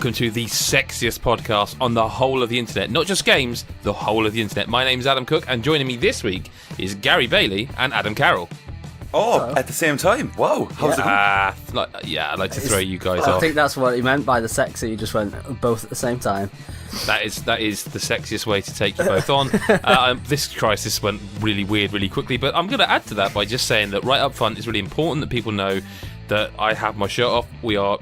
welcome to the sexiest podcast on the whole of the internet. Not just games, the whole of the internet. My name's Adam Cook, and joining me this week is Gary Bailey and Adam Carroll. Oh, hello. At the same time. Whoa, how's it going? I'd like to throw you guys off. I think that's what he meant by the sexy. You just went both at the same time. That is the sexiest way to take you both on. This crisis went really weird really quickly, but I'm going to add to that by just saying that right up front, it's really important that people know that I have my shirt off. We are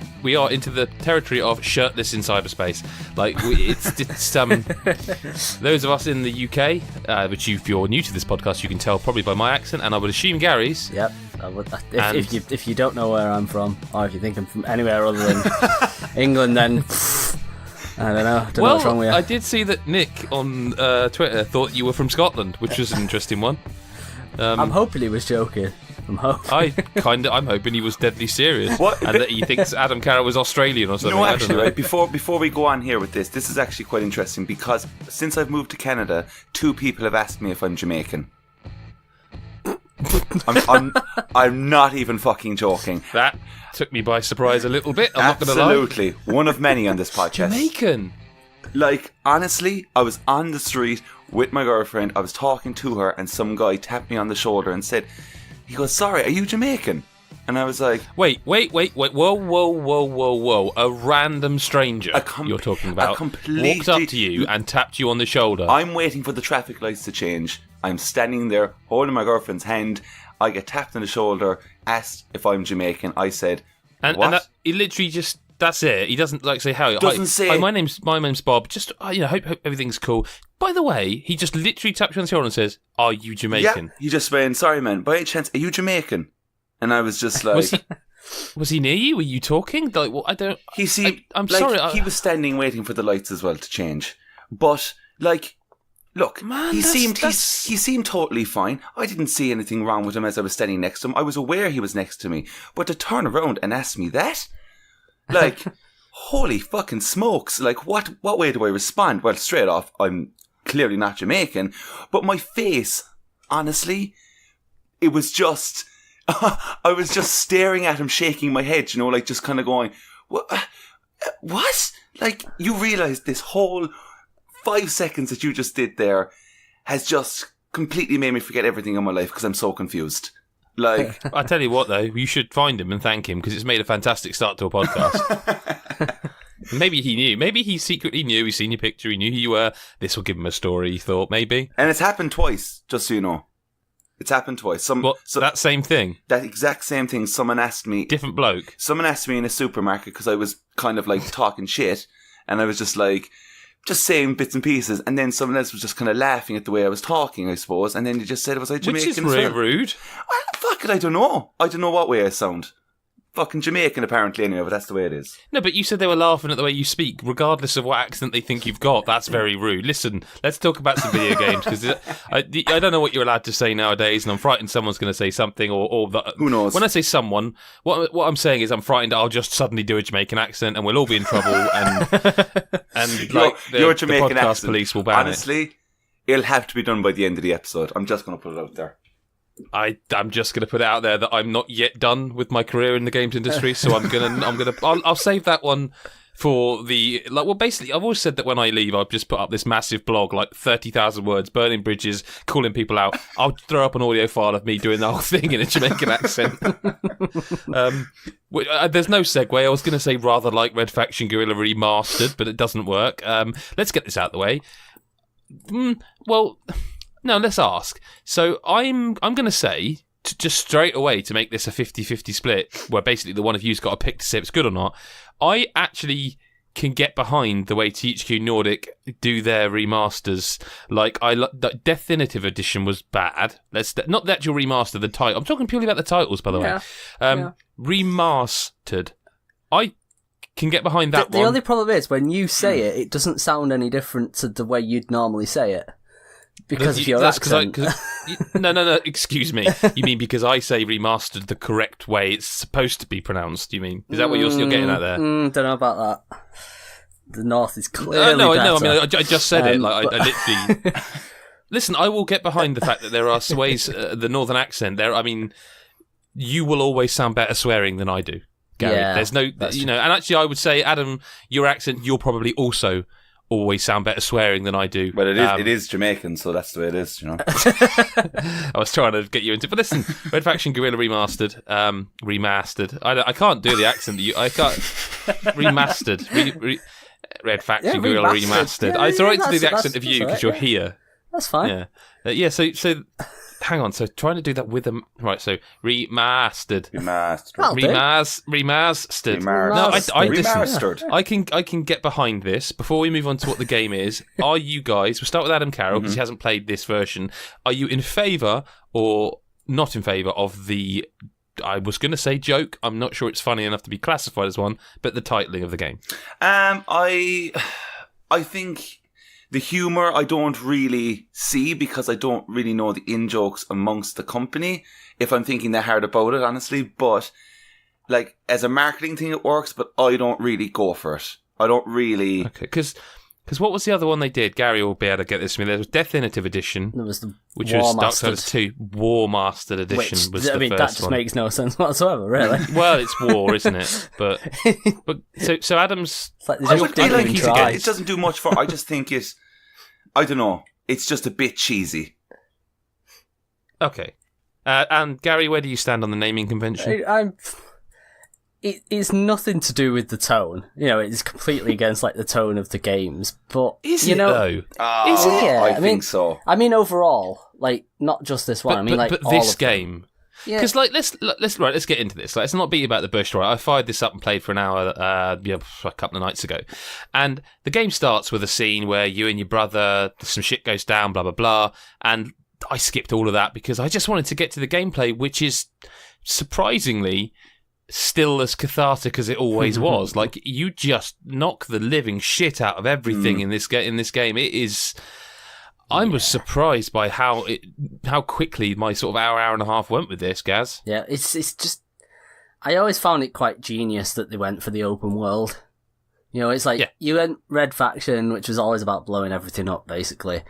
into the territory of shirtless in cyberspace. It's those of us in the UK, which if you're new to this podcast, you can tell probably by my accent, and I would assume Gary's. Yep. I would, if you don't know where I'm from, or if you think I'm from anywhere other than England, then I don't know. Know what's wrong with you. I did see that Nick on Twitter thought you were from Scotland, which was an interesting one. I'm hoping he was joking. I'm hoping he was deadly serious. What? And that he thinks Adam Carroll was Australian or something. No, actually, right, before we go on here with this is actually quite interesting because since I've moved to Canada, 2 people have asked me if I'm Jamaican. I'm not even fucking joking. That took me by surprise a little bit. I'm not going to lie. Absolutely, one of many on this podcast. Jamaican. Like, honestly, I was on the street with my girlfriend. I was talking to her, and some guy tapped me on the shoulder and said, he goes, "Sorry, are you Jamaican?" And I was like, Wait, whoa. A random stranger you're talking about walked up to you and tapped you on the shoulder. I'm waiting for the traffic lights to change. I'm standing there holding my girlfriend's hand. I get tapped on the shoulder, asked if I'm Jamaican. I said, what? And he literally just, that's it. He doesn't say how. Doesn't say. Hi, my name's Bob. Just hope everything's cool. By the way, he just literally taps you on the shoulder and says, "Are you Jamaican?" Yeah, he just went, "Sorry, man. By any chance, are you Jamaican?" And I was just like, Was he near you? Were you talking? Like, well, I don't. He seemed. I'm sorry. He was standing waiting for the lights as well to change. But like, look, man, he seemed totally fine. I didn't see anything wrong with him as I was standing next to him. I was aware he was next to me, but to turn around and ask me that, like, holy fucking smokes! Like, what way do I respond? Well, straight off, I'm clearly not Jamaican, but my face, honestly, it was just. I was just staring at him, shaking my head, like just kind of going, what? Like, you realise this whole 5 seconds that you just did there has just completely made me forget everything in my life because I'm so confused. Like, I tell you what, though, you should find him and thank him because it's made a fantastic start to a podcast. Maybe he knew. Maybe he secretly knew. He's seen your picture. He knew who you were. This will give him a story, he thought, maybe. And it's happened twice, just so you know. It's happened twice. That same thing? That exact same thing. Someone asked me... Different bloke? Someone asked me in a supermarket because I was kind of like talking shit. And I was just like... Just saying bits and pieces. And then someone else was just kind of laughing at the way I was talking, I suppose. And then they just said, was I Jamaican? Which is really rude. Well, fuck it, I don't know. I don't know what way I sound. Fucking Jamaican, apparently, anyway, but that's the way it is. No, but you said they were laughing at the way you speak, regardless of what accent they think you've got. That's very rude. Listen, let's talk about some video games, because I don't know what you're allowed to say nowadays, and I'm frightened someo's going to say something, or that. Who knows? When I say someone, what I'm saying is I'm frightened I'll just suddenly do a Jamaican accent, and we'll all be in trouble, and like, your Jamaican the podcast accent, police will ban honestly, it'll have to be done by the end of the episode. I'm just going to put it out there. I'm just going to put it out there that I'm not yet done with my career in the games industry, so I'll save that one for the, like, well, basically, I've always said that when I leave, I'll just put up this massive blog, like 30,000 words, burning bridges, calling people out. I'll throw up an audio file of me doing the whole thing in a Jamaican accent. There's no segue. I was going to say rather like Red Faction Guerrilla Re-Mastered, but it doesn't work. Let's get this out of the way. Well... No, let's ask. So I'm going to say, just straight away to make this a 50-50 split, where basically the one of you's got to pick to say if it's good or not, I actually can get behind the way THQ Nordic do their remasters. Like, the Definitive Edition was bad. Not the actual remaster, the title. I'm talking purely about the titles, by the way. ReMARStered. I can get behind that one. The only problem is, when you say it, it doesn't sound any different to the way you'd normally say it. Because of your accent. No, excuse me. You mean because I say remastered the correct way it's supposed to be pronounced, you mean? Is that what you're getting at there? Don't know about that. The North is clearly better. I mean, I just said it. Like, I literally... Listen, I will get behind the fact that there are ways, the Northern accent there. I mean, you will always sound better swearing than I do. Gary. Yeah, There's no, and actually I would say, Adam, your accent, you'll probably also always sound better swearing than I do. But it is Jamaican, so that's the way it is, you know. I was trying to get you into it. But listen, Red Faction Guerrilla Re-Mastered. I can't do the accent. I can't. Remastered. Red Faction Guerrilla Remastered. Yeah, it's all right to do the that's accent of you because right, you're here. That's fine. Yeah. So hang on. So trying to do that with them. Right. So remastered. Remastered. No, ReMARStered. I can get behind this. Before we move on to what the game is, are you guys? We'll start with Adam Carroll because he hasn't played this version. Are you in favour or not in favour of the? I was going to say joke. I'm not sure it's funny enough to be classified as one, but the titling of the game. I think the humour I don't really see because I don't really know the in-jokes amongst the company, if I'm thinking that hard about it, honestly. But, like, as a marketing thing, it works, but I don't really go for it. I don't really... Okay, because what was the other one they did? Gary will be able to get this to me. There was Definitive Edition, There was the which was Dark War-Mastered. Souls 2. War-Mastered Edition was the first that just one. makes no sense whatsoever, really. Well, it's war, isn't it? But so Adam's... It's like they I just would didn't feel like even he's try. against- it doesn't do much for... I just think it... I don't know. It's just a bit cheesy. Okay. And Gary, where do you stand on the naming convention? It's nothing to do with the tone. It's completely against like the tone of the games. But Is it though? Is it? Yeah, I think so. I mean, overall, like not just this one. But all this of them. game. Yeah. Because let's get into this. Let's not beat about the bush. Right, I fired this up and played for an hour, a couple of nights ago, and the game starts with a scene where you and your brother, some shit goes down, blah blah blah, and I skipped all of that because I just wanted to get to the gameplay, which is surprisingly still as cathartic as it always was. Like you just knock the living shit out of everything in this game. It is. I was surprised by how quickly my sort of hour and a half went with this, Gaz. Yeah, it's just. I always found it quite genius that they went for the open world. It's like you went Red Faction, which was always about blowing everything up, basically,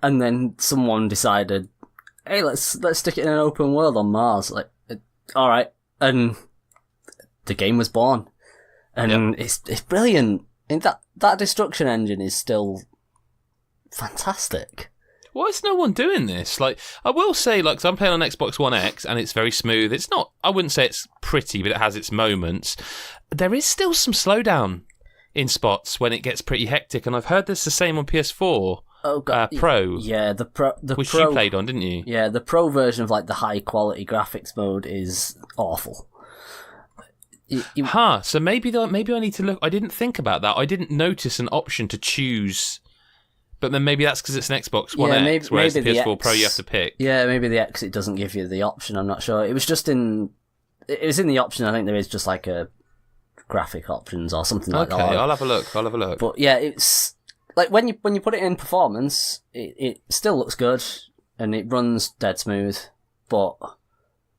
and then someone decided, hey, let's stick it in an open world on Mars. Like, all right, and the game was born, and it's brilliant. And that destruction engine is still fantastic. Why is no one doing this? Like, I will say, like, 'cause I'm playing on Xbox One X and it's very smooth. It's not, I wouldn't say it's pretty, but it has its moments. There is still some slowdown in spots when it gets pretty hectic, and I've heard this the same on PS4 Pro. Yeah, the which Pro, you played on, didn't you? Yeah, the Pro version of like the high quality graphics mode is awful. So maybe I need to look. I didn't think about that. I didn't notice an option to choose. But then maybe that's because it's an Xbox One X, whereas the PS4 Pro you have to pick. Yeah, maybe the X, it doesn't give you the option. I'm not sure. It was in the option. I think there is just like a graphic options or something like that. Okay, I'll have a look. But yeah, it's like when you put it in performance, it still looks good and it runs dead smooth. But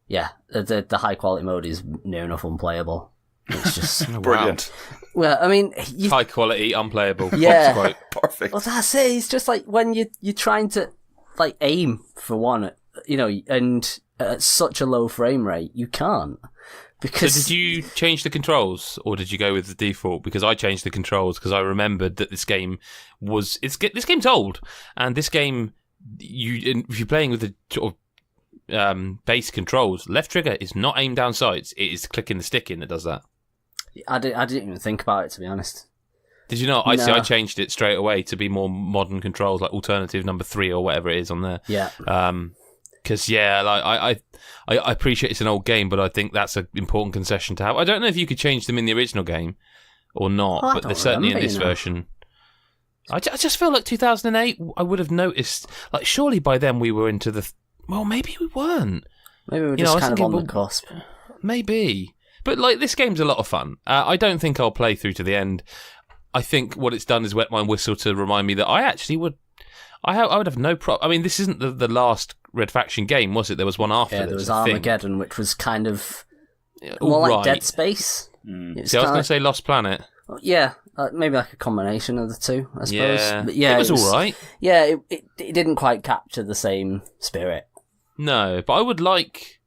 yeah, the high quality mode is near enough unplayable. It's just Brilliant. Well, I mean, high quality, unplayable. Yeah, perfect. Well, that's it. It's just like when you're trying to like aim for one, and at such a low frame rate, you can't. Because so did you change the controls, or did you go with the default? Because I changed the controls because I remembered that this game's old, and this game if you're playing with the sort of base controls, left trigger is not aim down sights; it is clicking the stick in that does that. I didn't even think about it, to be honest. Did you not? I changed it straight away to be more modern controls, like alternative number 3 or whatever it is on there. Yeah. Because I appreciate it's an old game, but I think that's an important concession to have. I don't know if you could change them in the original game or not, but they're certainly in this version. I just feel like 2008. I would have noticed. Like, surely by then we were into the. Well, maybe we weren't. Maybe we're just kind of on the cusp. Maybe. But, like, this game's a lot of fun. I don't think I'll play through to the end. I think what it's done is wet my whistle to remind me that I actually would... I would have no problem... I mean, this isn't the last Red Faction game, was it? There was one after Yeah, this, there was Armageddon, which was kind of all more like right. Dead Space. See, I was going to say Lost Planet. Yeah, maybe like a combination of the two, I suppose. Yeah, but yeah, it was all right. Yeah, it didn't quite capture the same spirit. No, but I would like...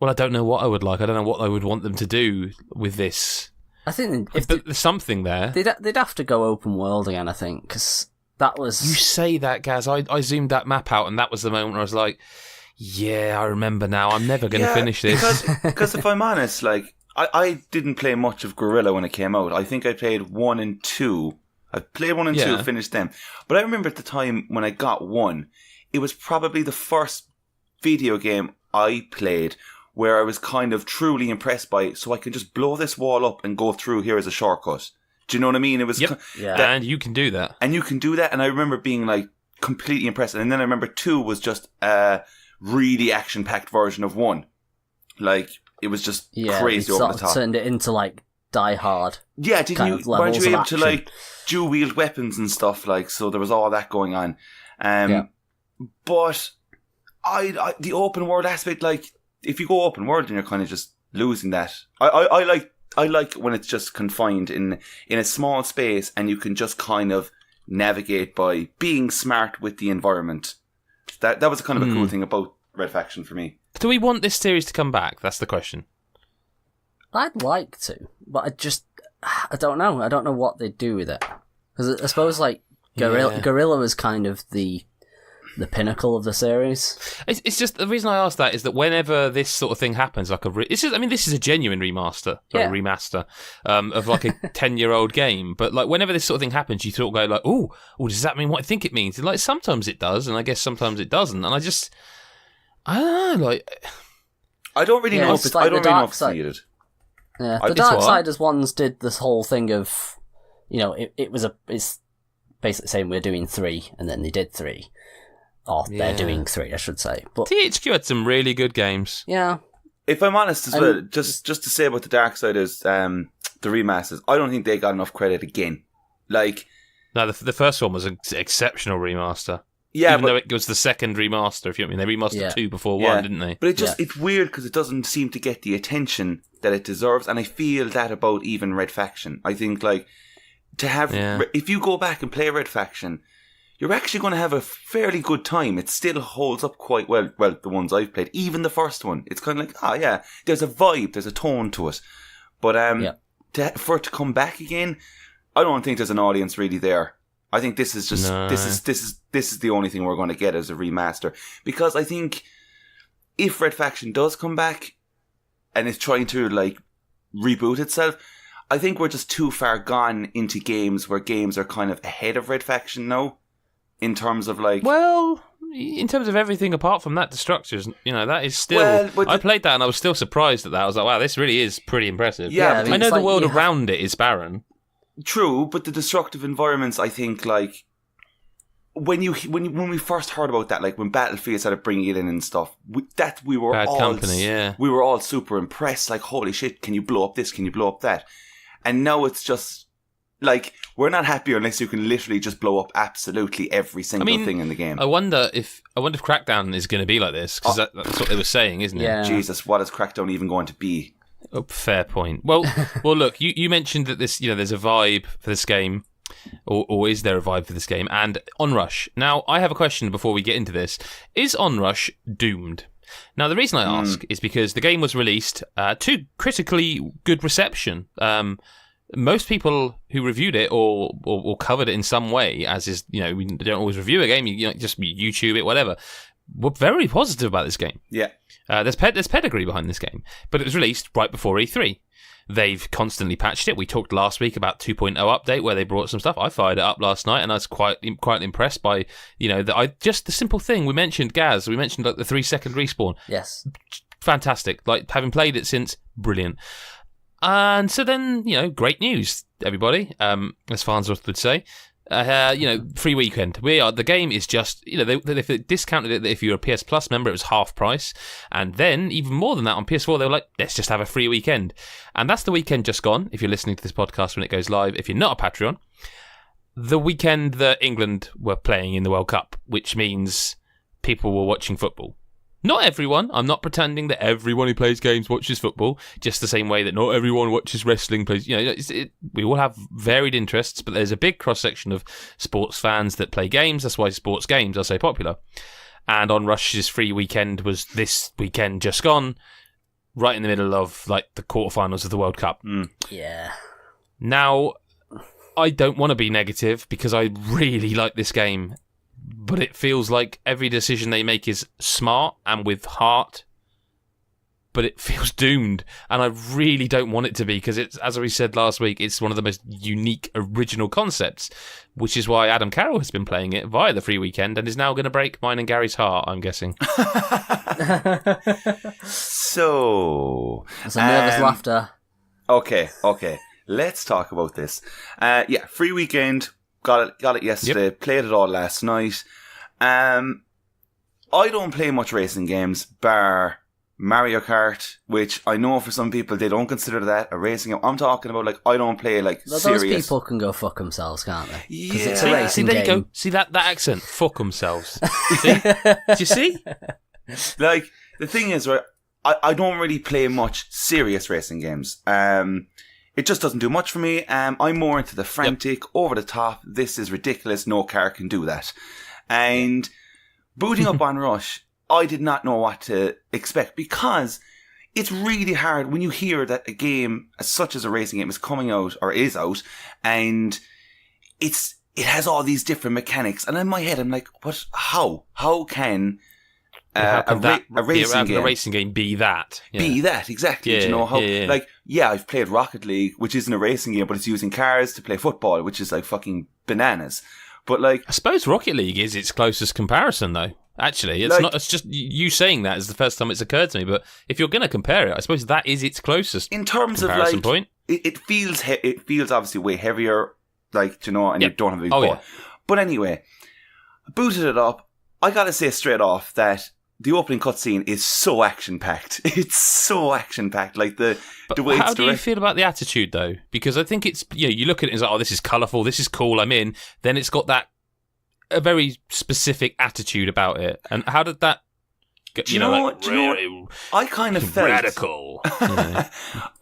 Well, I don't know what I would like. I don't know what I would want them to do with this. I think if there's something there. They'd have to go open world again, I think, because that was... You say that, Gaz. I zoomed that map out, and that was the moment where I was like, yeah, I remember now. I'm never going to finish this. Because if I'm honest, like, I didn't play much of Guerrilla when it came out. I think I played 1 and 2. I played 1 and 2, finished them. But I remember at the time when I got 1, it was probably the first video game I played where I was kind of truly impressed by it, so I could just blow this wall up and go through here as a shortcut. Do you know what I mean? It was and you can do that. And you can do that, and I remember being like completely impressed. And then I remember 2 was just a really action-packed version of 1. Like, it was just crazy over the top. Turned it into like Die Hard. Yeah, weren't you able to like dual wield weapons and stuff, like, so there was all that going on. But I the open world aspect, like, if you go open world, then you're kind of just losing that. I like when it's just confined in a small space, and you can just kind of navigate by being smart with the environment. That was kind of a cool thing about Red Faction for me. Do we want this series to come back? That's the question. I'd like to, but I don't know. I don't know what they'd do with it. Because I suppose, like, Guerrilla was kind of the pinnacle of the series. It's just, the reason I ask that is that whenever this sort of thing happens, like this is a genuine remaster, remaster of like a 10-year-old game. But like whenever this sort of thing happens, you sort of go like, oh, does that mean what I think it means? And like sometimes it does, and I guess sometimes it doesn't. And I don't know, like, I don't really know. I don't really know if it's needed. Yeah, the Darksiders ones did this whole thing of, it's basically saying we're doing 3, and then they did 3. Or they're doing 3, I should say. But THQ had some really good games. Yeah. If I'm honest as well, just to say about the Darksiders, the remasters, I don't think they got enough credit again. Like, no, the first one was an exceptional remaster. Yeah, even though it was the second remaster, if you know what I mean. They remastered 2 before 1, didn't they? But it's weird because it doesn't seem to get the attention that it deserves, and I feel that about even Red Faction. I think, like, to have if you go back and play Red Faction, you're actually going to have a fairly good time. It still holds up quite well. Well, the ones I've played, even the first one, it's kind of like, there's a vibe, there's a tone to it. But for it to come back again, I don't think there's an audience really there. I think this is just this is the only thing we're going to get as a remaster, because I think if Red Faction does come back and is trying to like reboot itself, I think we're just too far gone into games where games are kind of ahead of Red Faction now. In terms of like... Well, in terms of everything apart from that, the structures, that is still... I played that and I was still surprised at that. I was like, wow, this really is pretty impressive. Yeah, I know the world around it is barren. True, but the destructive environments, I think, like... When we first heard about that, like when Battlefield started bringing it in and stuff, we were Bad all... company, yeah. We were all super impressed, like, holy shit, can you blow up this, can you blow up that? And now it's just... Like, we're not happy unless you can literally just blow up absolutely every single thing in the game. I wonder if Crackdown is going to be like this, because that's what they were saying, isn't it? Yeah. Jesus, what is Crackdown even going to be? Oh, fair point. Well, look, you mentioned that this, there's a vibe for this game, or is there a vibe for this game? And Onrush. Now, I have a question before we get into this. Is Onrush doomed? Now, the reason I ask is because the game was released to critically good reception. Most people who reviewed it or covered it in some way, as is, we don't always review a game, just YouTube it, whatever, were very positive about this game. Yeah. There's pedigree behind this game, but it was released right before E3. They've constantly patched it. We talked last week about 2.0 update where they brought some stuff. I fired it up last night and I was quite impressed by, just the simple thing. We mentioned Gaz, we mentioned like the 3-second respawn. Yes. Fantastic. Like, having played it since, brilliant. And so then, great news, everybody, as Farnsworth would say. Free weekend. The game is just, they discounted it, that if you're a PS Plus member, it was half price. And then, even more than that, on PS4, they were like, let's just have a free weekend. And that's the weekend just gone, if you're listening to this podcast when it goes live. If you're not a Patreon, the weekend that England were playing in the World Cup, which means people were watching football. Not everyone. I'm not pretending that everyone who plays games watches football, just the same way that not everyone watches wrestling. Plays, we all have varied interests, but there's a big cross-section of sports fans that play games. That's why sports games are so popular. And Onrush's free weekend was this weekend just gone. right in the middle of like the quarterfinals of the World Cup. Yeah. Now, I don't want to be negative because I really like this game, but it feels like every decision they make is smart and with heart, but it feels doomed, and I really don't want it to be because it's, as we said last week, it's one of the most unique, original concepts, which is why Adam Carroll has been playing it via the free weekend and is now going to break mine and Gary's heart, I'm guessing. So... Some nervous laughter. Okay. Let's talk about this. Free weekend. Got it yesterday. Yep. Played it all last night. I don't play much racing games, bar Mario Kart, which I know for some people they don't consider that a racing game. I'm talking about like I don't play like those serious. people can go fuck themselves, can't they? Yeah. It's a racing there game. you go. See that accent? Fuck themselves. See? Do you see? Like the thing is, right? I don't really play much serious racing games. It just doesn't do much for me. I'm more into the frantic, over the top. This is ridiculous. No car can do that. And booting up Onrush, I did not know what to expect because it's really hard when you hear that a game such as a racing game is coming out or is out, and it has all these different mechanics. And in my head, I'm like, what? How can a racing game be that? Yeah. Be that, exactly. Do you know how? Like, I've played Rocket League, which isn't a racing game, but it's using cars to play football, which is like fucking bananas. But like, I suppose Rocket League is its closest comparison, though. Actually, it's not. It's just you saying that is the first time it's occurred to me. But if you're going to compare it, I suppose that is its closest in terms of like point. It feels obviously way heavier, like, you know, and you don't have a big ball. But anyway, booted it up. I gotta say straight off that the opening cutscene is so action packed. It's so action packed. Like the way it's how do you feel about the attitude though? Because I think it's you look at it and it's like, oh, this is colourful, this is cool, I'm in. Then it's got a very specific attitude about it. And how did that? I kind of felt radical.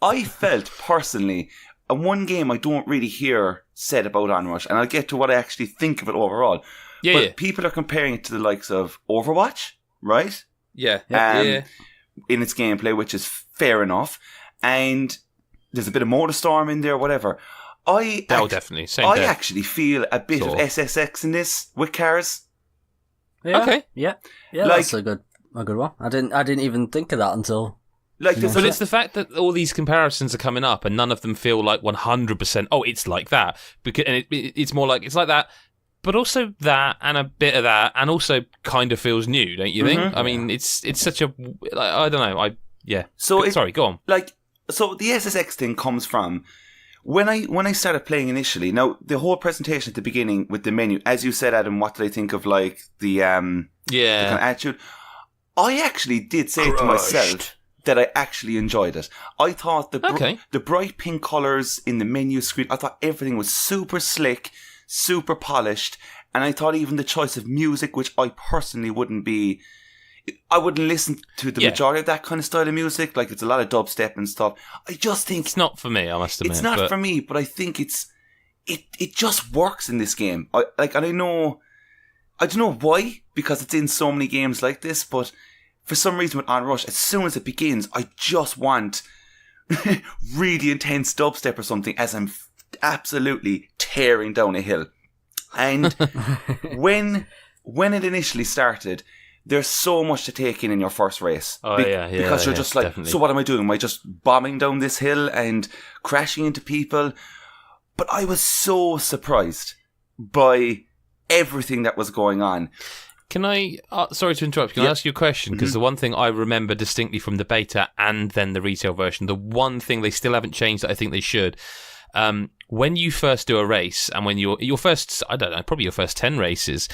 I felt personally, and one game I don't really hear said about Onrush, and I'll get to what I actually think of it overall. But people are comparing it to the likes of Overwatch, right? Yeah. In its gameplay, which is fair enough, and there's a bit of MotorStorm in there, whatever. Definitely. Actually feel a bit of SSX in this with cars. Yeah. Okay. Yeah, like, that's a good one. I didn't even think of that until. But it's the fact that all these comparisons are coming up and none of them feel like 100%. Oh, it's like that, because it's more like it's like that, but also that and a bit of that, and also kind of feels new, don't you think? I mean, it's such a I don't know. Sorry, go on. So the SSX thing comes from. When I started playing initially, now the whole presentation at the beginning with the menu, as you said, Adam, what did I think of like the kind of attitude? I actually did say to myself that I actually enjoyed it. I thought the bright pink colours in the menu screen, I thought everything was super slick, super polished, and I thought even the choice of music, which I personally wouldn't listen to the majority of that kind of style of music. Like, it's a lot of dubstep and stuff. I just think it's not for me, I must admit. It's not for me, but I think it just works in this game. I don't know why, because it's in so many games like this, but for some reason with Onrush, as soon as it begins, I just want really intense dubstep or something as I'm absolutely tearing down a hill. And when it initially started, there's so much to take in your first race. Because you're just like, definitely. So what am I doing? Am I just bombing down this hill and crashing into people? But I was so surprised by everything that was going on. Can I, sorry to interrupt, can I ask you a question? Because the one thing I remember distinctly from the beta and then the retail version, the one thing they still haven't changed that I think they should, when you first do a race, and when your first, I don't know, probably your first 10 races,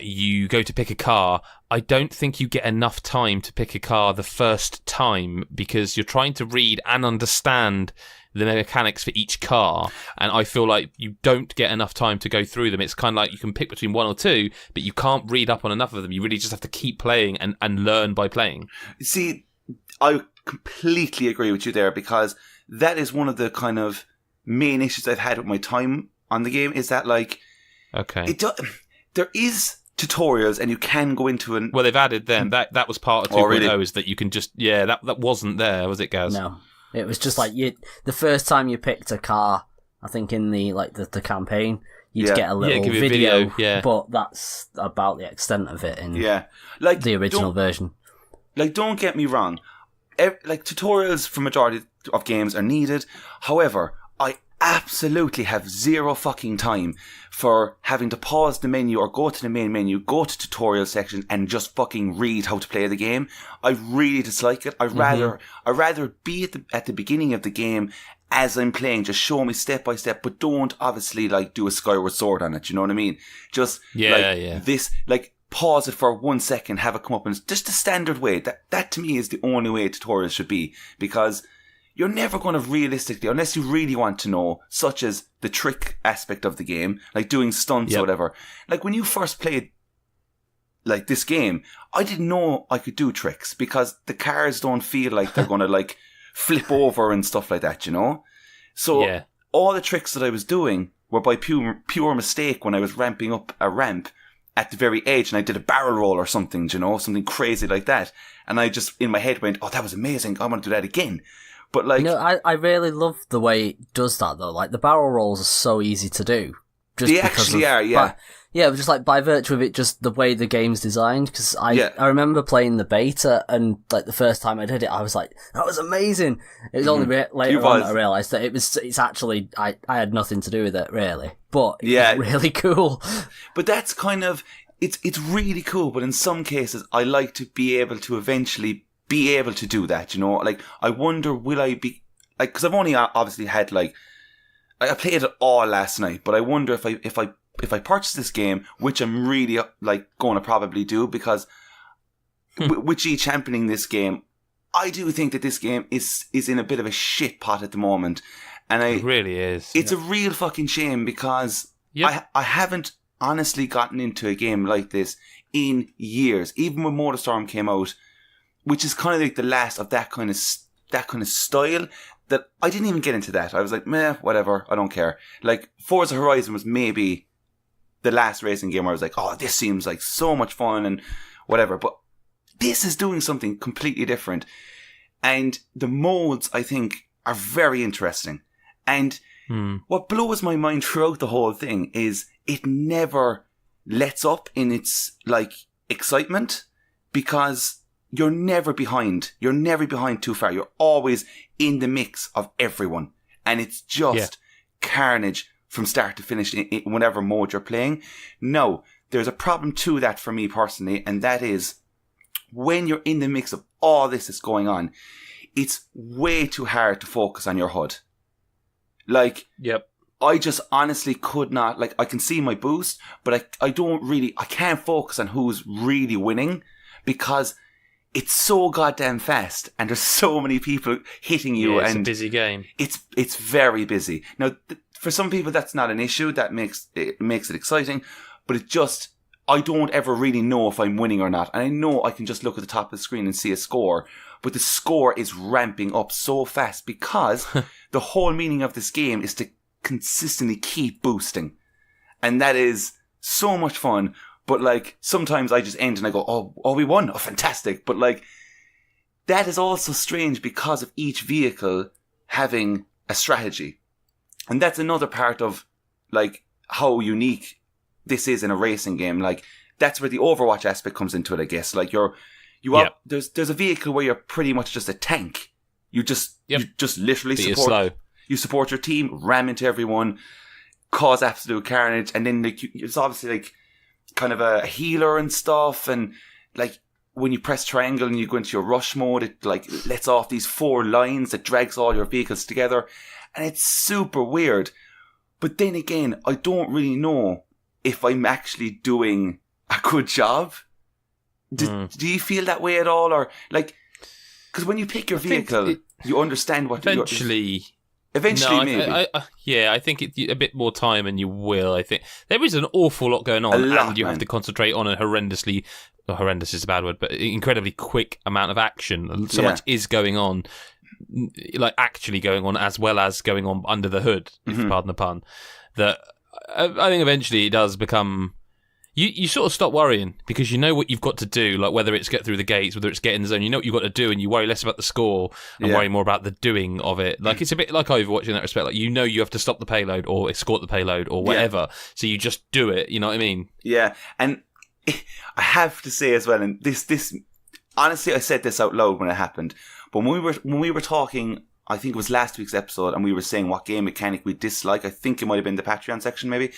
you go to pick a car, I don't think you get enough time to pick a car the first time, because you're trying to read and understand the mechanics for each car, and I feel like you don't get enough time to go through them. It's kind of like you can pick between one or two, but you can't read up on enough of them. You really just have to keep playing and learn by playing. See, I completely agree with you there, because that is one of the kind of main issues I've had with my time on the game, is that, like, there is tutorials, and you can go into an... Well, they've added them. That was part of 2.0, really? is that you can just... Yeah, that wasn't there, was it, Gaz? No. It was just like the first time you picked a car, I think in the campaign, you'd get a little give you a video, but that's about the extent of it in like the original version. Like, don't get me wrong. Like, tutorials for majority of games are needed. However, I absolutely have zero fucking time for having to pause the menu or go to the main menu, go to tutorial section and just fucking read how to play the game. I really dislike it. I'd rather be at the beginning of the game as I'm playing. Just show me step by step, but don't obviously like do a Skyward Sword on it. You know what I mean? Just this, like, pause it for 1 second, have it come up, and just the standard way. That to me is the only way tutorials should be, because you're never going to realistically, unless you really want to know, such as the trick aspect of the game, like doing stunts or whatever. Like, when you first played like this game, I didn't know I could do tricks, because the cars don't feel like they're going to like flip over and stuff like that, you know? So all the tricks that I was doing were by pure mistake when I was ramping up a ramp at the very edge, and I did a barrel roll or something, you know, something crazy like that. And I just, in my head, went, oh, that was amazing, I want to do that again. But like, I really love the way it does that though. Like, the barrel rolls are so easy to do. They actually are, yeah. Just like by virtue of it, just the way the game's designed. Because I remember playing the beta, and like the first time I did it, I was like, that was amazing. It was only later on that I realised that it's actually, I had nothing to do with it really. But it's really cool. But that's kind of, it's really cool, but in some cases I like to be able to eventually be able to do that, you know? Like, I wonder, will I be, like, because I've only obviously had like, I played it all last night, but I wonder if I purchase this game, which I'm really like going to probably do, because with G championing this game, I do think that this game is in a bit of a shit pot at the moment, and it really is. It's a real fucking shame, because I haven't honestly gotten into a game like this in years. Even when MotorStorm came out, which is kind of like the last of that kind of style, that I didn't even get into that. I was like, meh, whatever, I don't care. Like, Forza Horizon was maybe the last racing game where I was like, oh, this seems like so much fun and whatever. But this is doing something completely different. And the modes, I think, are very interesting. And what blows my mind throughout the whole thing is it never lets up in its, like, excitement, because you're never behind. You're never behind too far. You're always in the mix of everyone. And it's just carnage from start to finish in whatever mode you're playing. No, there's a problem to that for me personally, and that is when you're in the mix of all this that's going on, it's way too hard to focus on your HUD. Like, I just honestly could not, like, I can see my boost, but I can't focus on who's really winning, because it's so goddamn fast, and there's so many people hitting you. It's and a busy game. It's very busy. Now, for some people, that's not an issue. That makes it exciting. But it just, I don't ever really know if I'm winning or not. And I know I can just look at the top of the screen and see a score. But the score is ramping up so fast, because the whole meaning of this game is to consistently keep boosting. And that is so much fun. But, like, sometimes I just end and I go, oh, we won. Oh, fantastic. But, like, that is also strange because of each vehicle having a strategy. And that's another part of, like, how unique this is in a racing game. Like, that's where the Overwatch aspect comes into it, I guess. Like, there's a vehicle where you're pretty much just a tank. You just literally support your team, ram into everyone, cause absolute carnage, and then, like, it's obviously, like, kind of a healer and stuff, and like when you press triangle and you go into your rush mode, it like lets off these 4 lines that drags all your vehicles together, and it's super weird. But then again, I don't really know if I'm actually doing a good job. Do you feel that way at all, or like, because when you pick your vehicle, you understand what Eventually, no, maybe. I think a bit more time and you will. I think there is an awful lot going on, and you have to concentrate on a horrendous is a bad word, but incredibly quick amount of action. So much is going on, like actually going on, as well as going on under the hood, if you pardon the pun, that I think eventually it does become, You sort of stop worrying because you know what you've got to do, like whether it's get through the gates, whether it's get in the zone. You know what you've got to do, and you worry less about the score and worry more about the doing of it. Like it's a bit like Overwatch in that respect. Like you have to stop the payload or escort the payload or whatever, so you just do it. You know what I mean? Yeah, and I have to say as well, and this honestly, I said this out loud when it happened, but when we were talking, I think it was last week's episode, and we were saying what game mechanic we dislike. I think it might have been the Patreon section, maybe.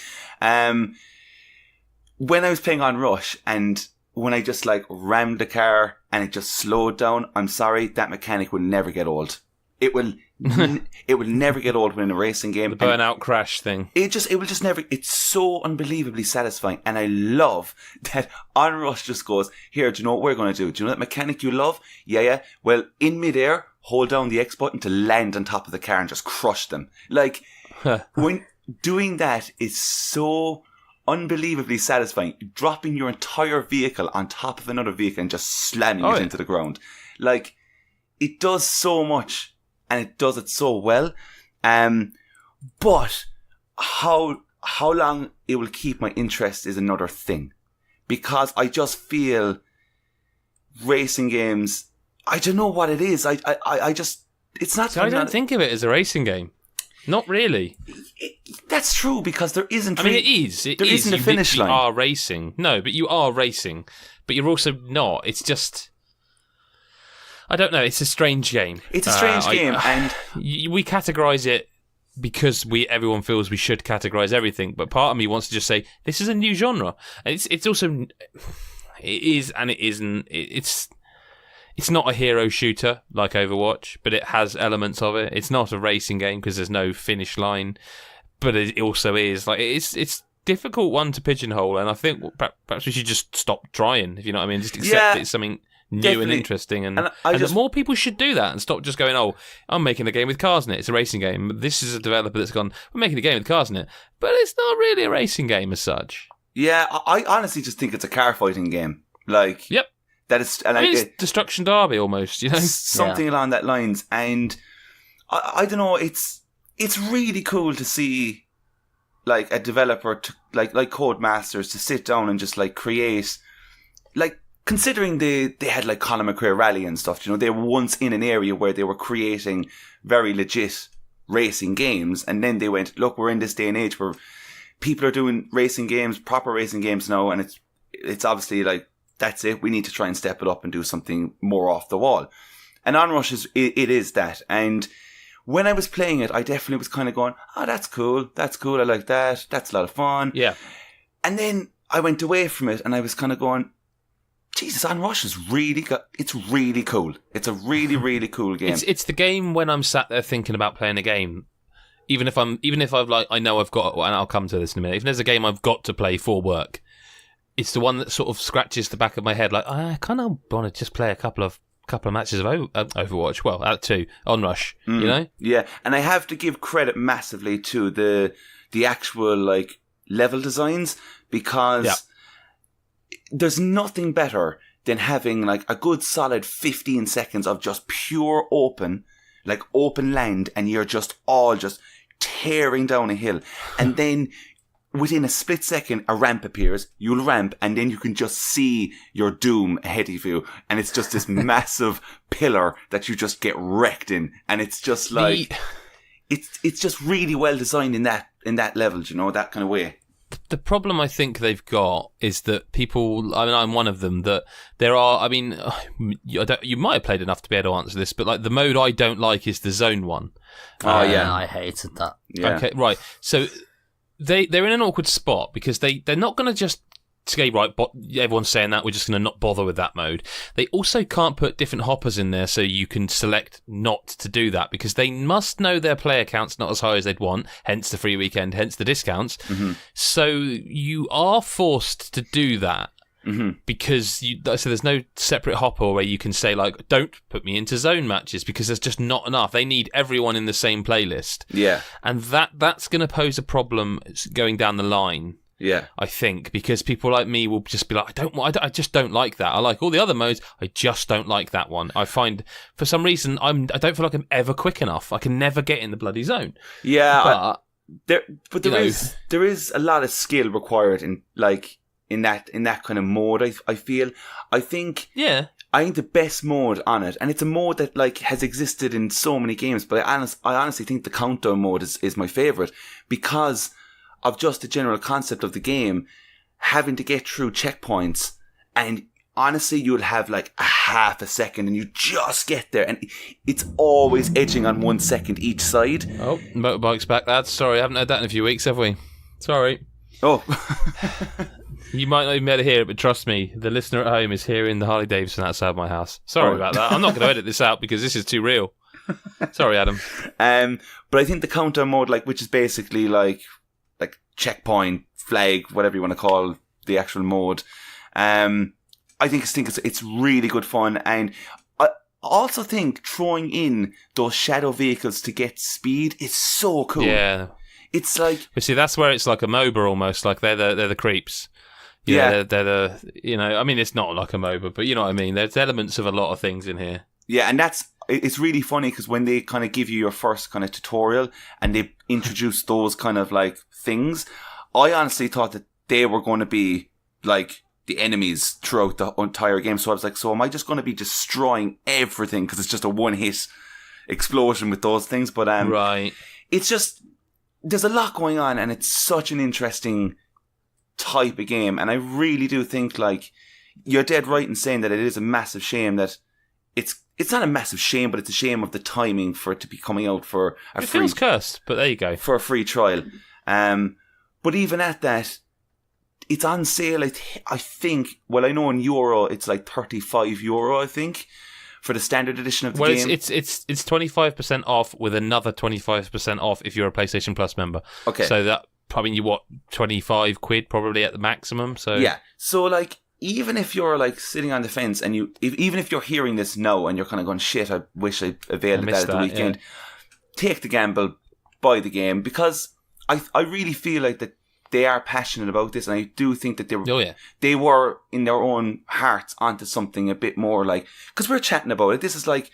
When I was playing Onrush and when I just like rammed the car and it just slowed down, I'm sorry, that mechanic will never get old. It will never get old when in a racing game. The burnout crash thing. It will just never. It's so unbelievably satisfying, and I love that Onrush just goes, here, do you know what we're going to do? Do you know that mechanic you love? Yeah. Well, in midair, hold down the X button to land on top of the car and just crush them. Like when doing that is so unbelievably satisfying, dropping your entire vehicle on top of another vehicle and just slamming it into the ground. Like, it does so much, and it does it so well. But how long it will keep my interest is another thing. Because I just feel racing games, I don't know what it is. I just, it's not... So I don't think of it as a racing game. Not really. That's true, because there isn't... I mean, it is. There isn't a finish line. You are racing. No, but you are racing. But you're also not. It's just... I don't know. It's a strange game. It's a strange game, and... We categorise it because everyone feels we should categorise everything, but part of me wants to just say, this is a new genre. And it's also... It is and it isn't. It's not a hero shooter like Overwatch, but it has elements of it. It's not a racing game because there's no finish line, but it also is. Like it's difficult one to pigeonhole, and I think perhaps we should just stop trying, if you know what I mean. Just accept it's something new and interesting, and more people should do that and stop just going, oh, I'm making a game with cars in it. It's a racing game. This is a developer that's gone, we're making a game with cars in it, but it's not really a racing game as such. Yeah, I honestly just think it's a car fighting game. Like, yep. That is, and it's Destruction Derby almost, you know, something along that lines. And I don't know, it's really cool to see like a developer to, like Codemasters to sit down and just like create, like considering they had like Colin McRae Rally and stuff. You know, they were once in an area where they were creating very legit racing games, and then they went, look, we're in this day and age where people are doing racing games, proper racing games now, and it's obviously like, that's it. We need to try and step it up and do something more off the wall. And Onrush it is that. And when I was playing it, I definitely was kind of going, oh, that's cool. That's cool. I like that. That's a lot of fun. Yeah. And then I went away from it and I was kind of going, Jesus, Onrush is it's really cool. It's a really, really cool game. It's the game when I'm sat there thinking about playing a game. Even if I've like, I know I've got, and I'll come to this in a minute. If there's a game I've got to play for work, it's the one that sort of scratches the back of my head. Like, I kind of want to just play a couple of matches of Overwatch. Well, out two Onrush, you know. Yeah, and I have to give credit massively to the actual like level designs, because there's nothing better than having like a good solid 15 seconds of just pure open land, and you're just tearing down a hill, and then within a split second, a ramp appears, you'll ramp, and then you can just see your doom ahead of you. And it's just this massive pillar that you just get wrecked in. And it's just like, it's just really well designed in that level, you know, that kind of way. The problem I think they've got is that people, I mean, I'm one of them, that there are, I mean, you might have played enough to be able to answer this, but like the mode I don't like is the zone one. Oh, yeah, I hated that. Yeah. Okay, right. So they're in an awkward spot because they're not going to just say, right, everyone's saying that, we're just going to not bother with that mode. They also can't put different hoppers in there so you can select not to do that, because they must know their player count's not as high as they'd want, hence the free weekend, hence the discounts. Mm-hmm. So you are forced to do that. Mm-hmm. Because so there's no separate hopper where you can say, like, don't put me into zone matches, because there's just not enough. They need everyone in the same playlist. Yeah. And that's going to pose a problem going down the line. Yeah. I think, because people like me will just be like, I just don't like that. I like all the other modes. I just don't like that one. I find, for some reason, I don't feel like I'm ever quick enough. I can never get in the bloody zone. Yeah. There is a lot of skill required in, like, in that kind of mode. I think the best mode on it, and it's a mode that like has existed in so many games, but I honestly think the countdown mode is my favorite because of just the general concept of the game, having to get through checkpoints, and honestly you'll have like a half a second and you just get there, and it's always edging on 1 second each side. Oh, motorbike's back, lads. Sorry, I haven't heard that in a few weeks, have we? Sorry. Oh. You might not even be able to hear it, but trust me, the listener at home is hearing the Harley Davidson outside my house. Sorry about that. I'm not going to edit this out because this is too real. Sorry, Adam. But I think the countdown mode, like, which is basically like checkpoint, flag, whatever you want to call the actual mode, I think it's really good fun, and I also think throwing in those shadow vehicles to get speed is so cool. Yeah. It's like, but see, that's where it's like a MOBA almost. Like they're the creeps. They're the, you know. I mean, it's not like a MOBA, but you know what I mean. There's elements of a lot of things in here. Yeah, and it's really funny because when they kind of give you your first kind of tutorial and they introduce those kind of like things, I honestly thought that they were going to be like the enemies throughout the entire game. So I was like, so am I just going to be destroying everything because it's just a one-hit explosion with those things? But right, it's just, there's a lot going on, and it's such an interesting type of game. And I really do think, like, you're dead right in saying that it is a massive shame that it's not a massive shame, but it's a shame of the timing for it to be coming out for a free. It feels cursed, but there you go. For a free trial. But even at that, it's on sale. I think. Well, I know in Euro it's like €35. I think for the standard edition of the game. Well, it's 25% off with another 25% off if you're a PlayStation Plus member. Okay. So that probably £25 probably at the maximum. So yeah. So like, even if you're like sitting on the fence and even if you're hearing this now and you're kind of going, shit, I wish I availed of that at the weekend. Yeah. Take the gamble, buy the game, because I really feel like that they are passionate about this, and I do think that they were in their own hearts onto something a bit more, like, because we're chatting about it. This is like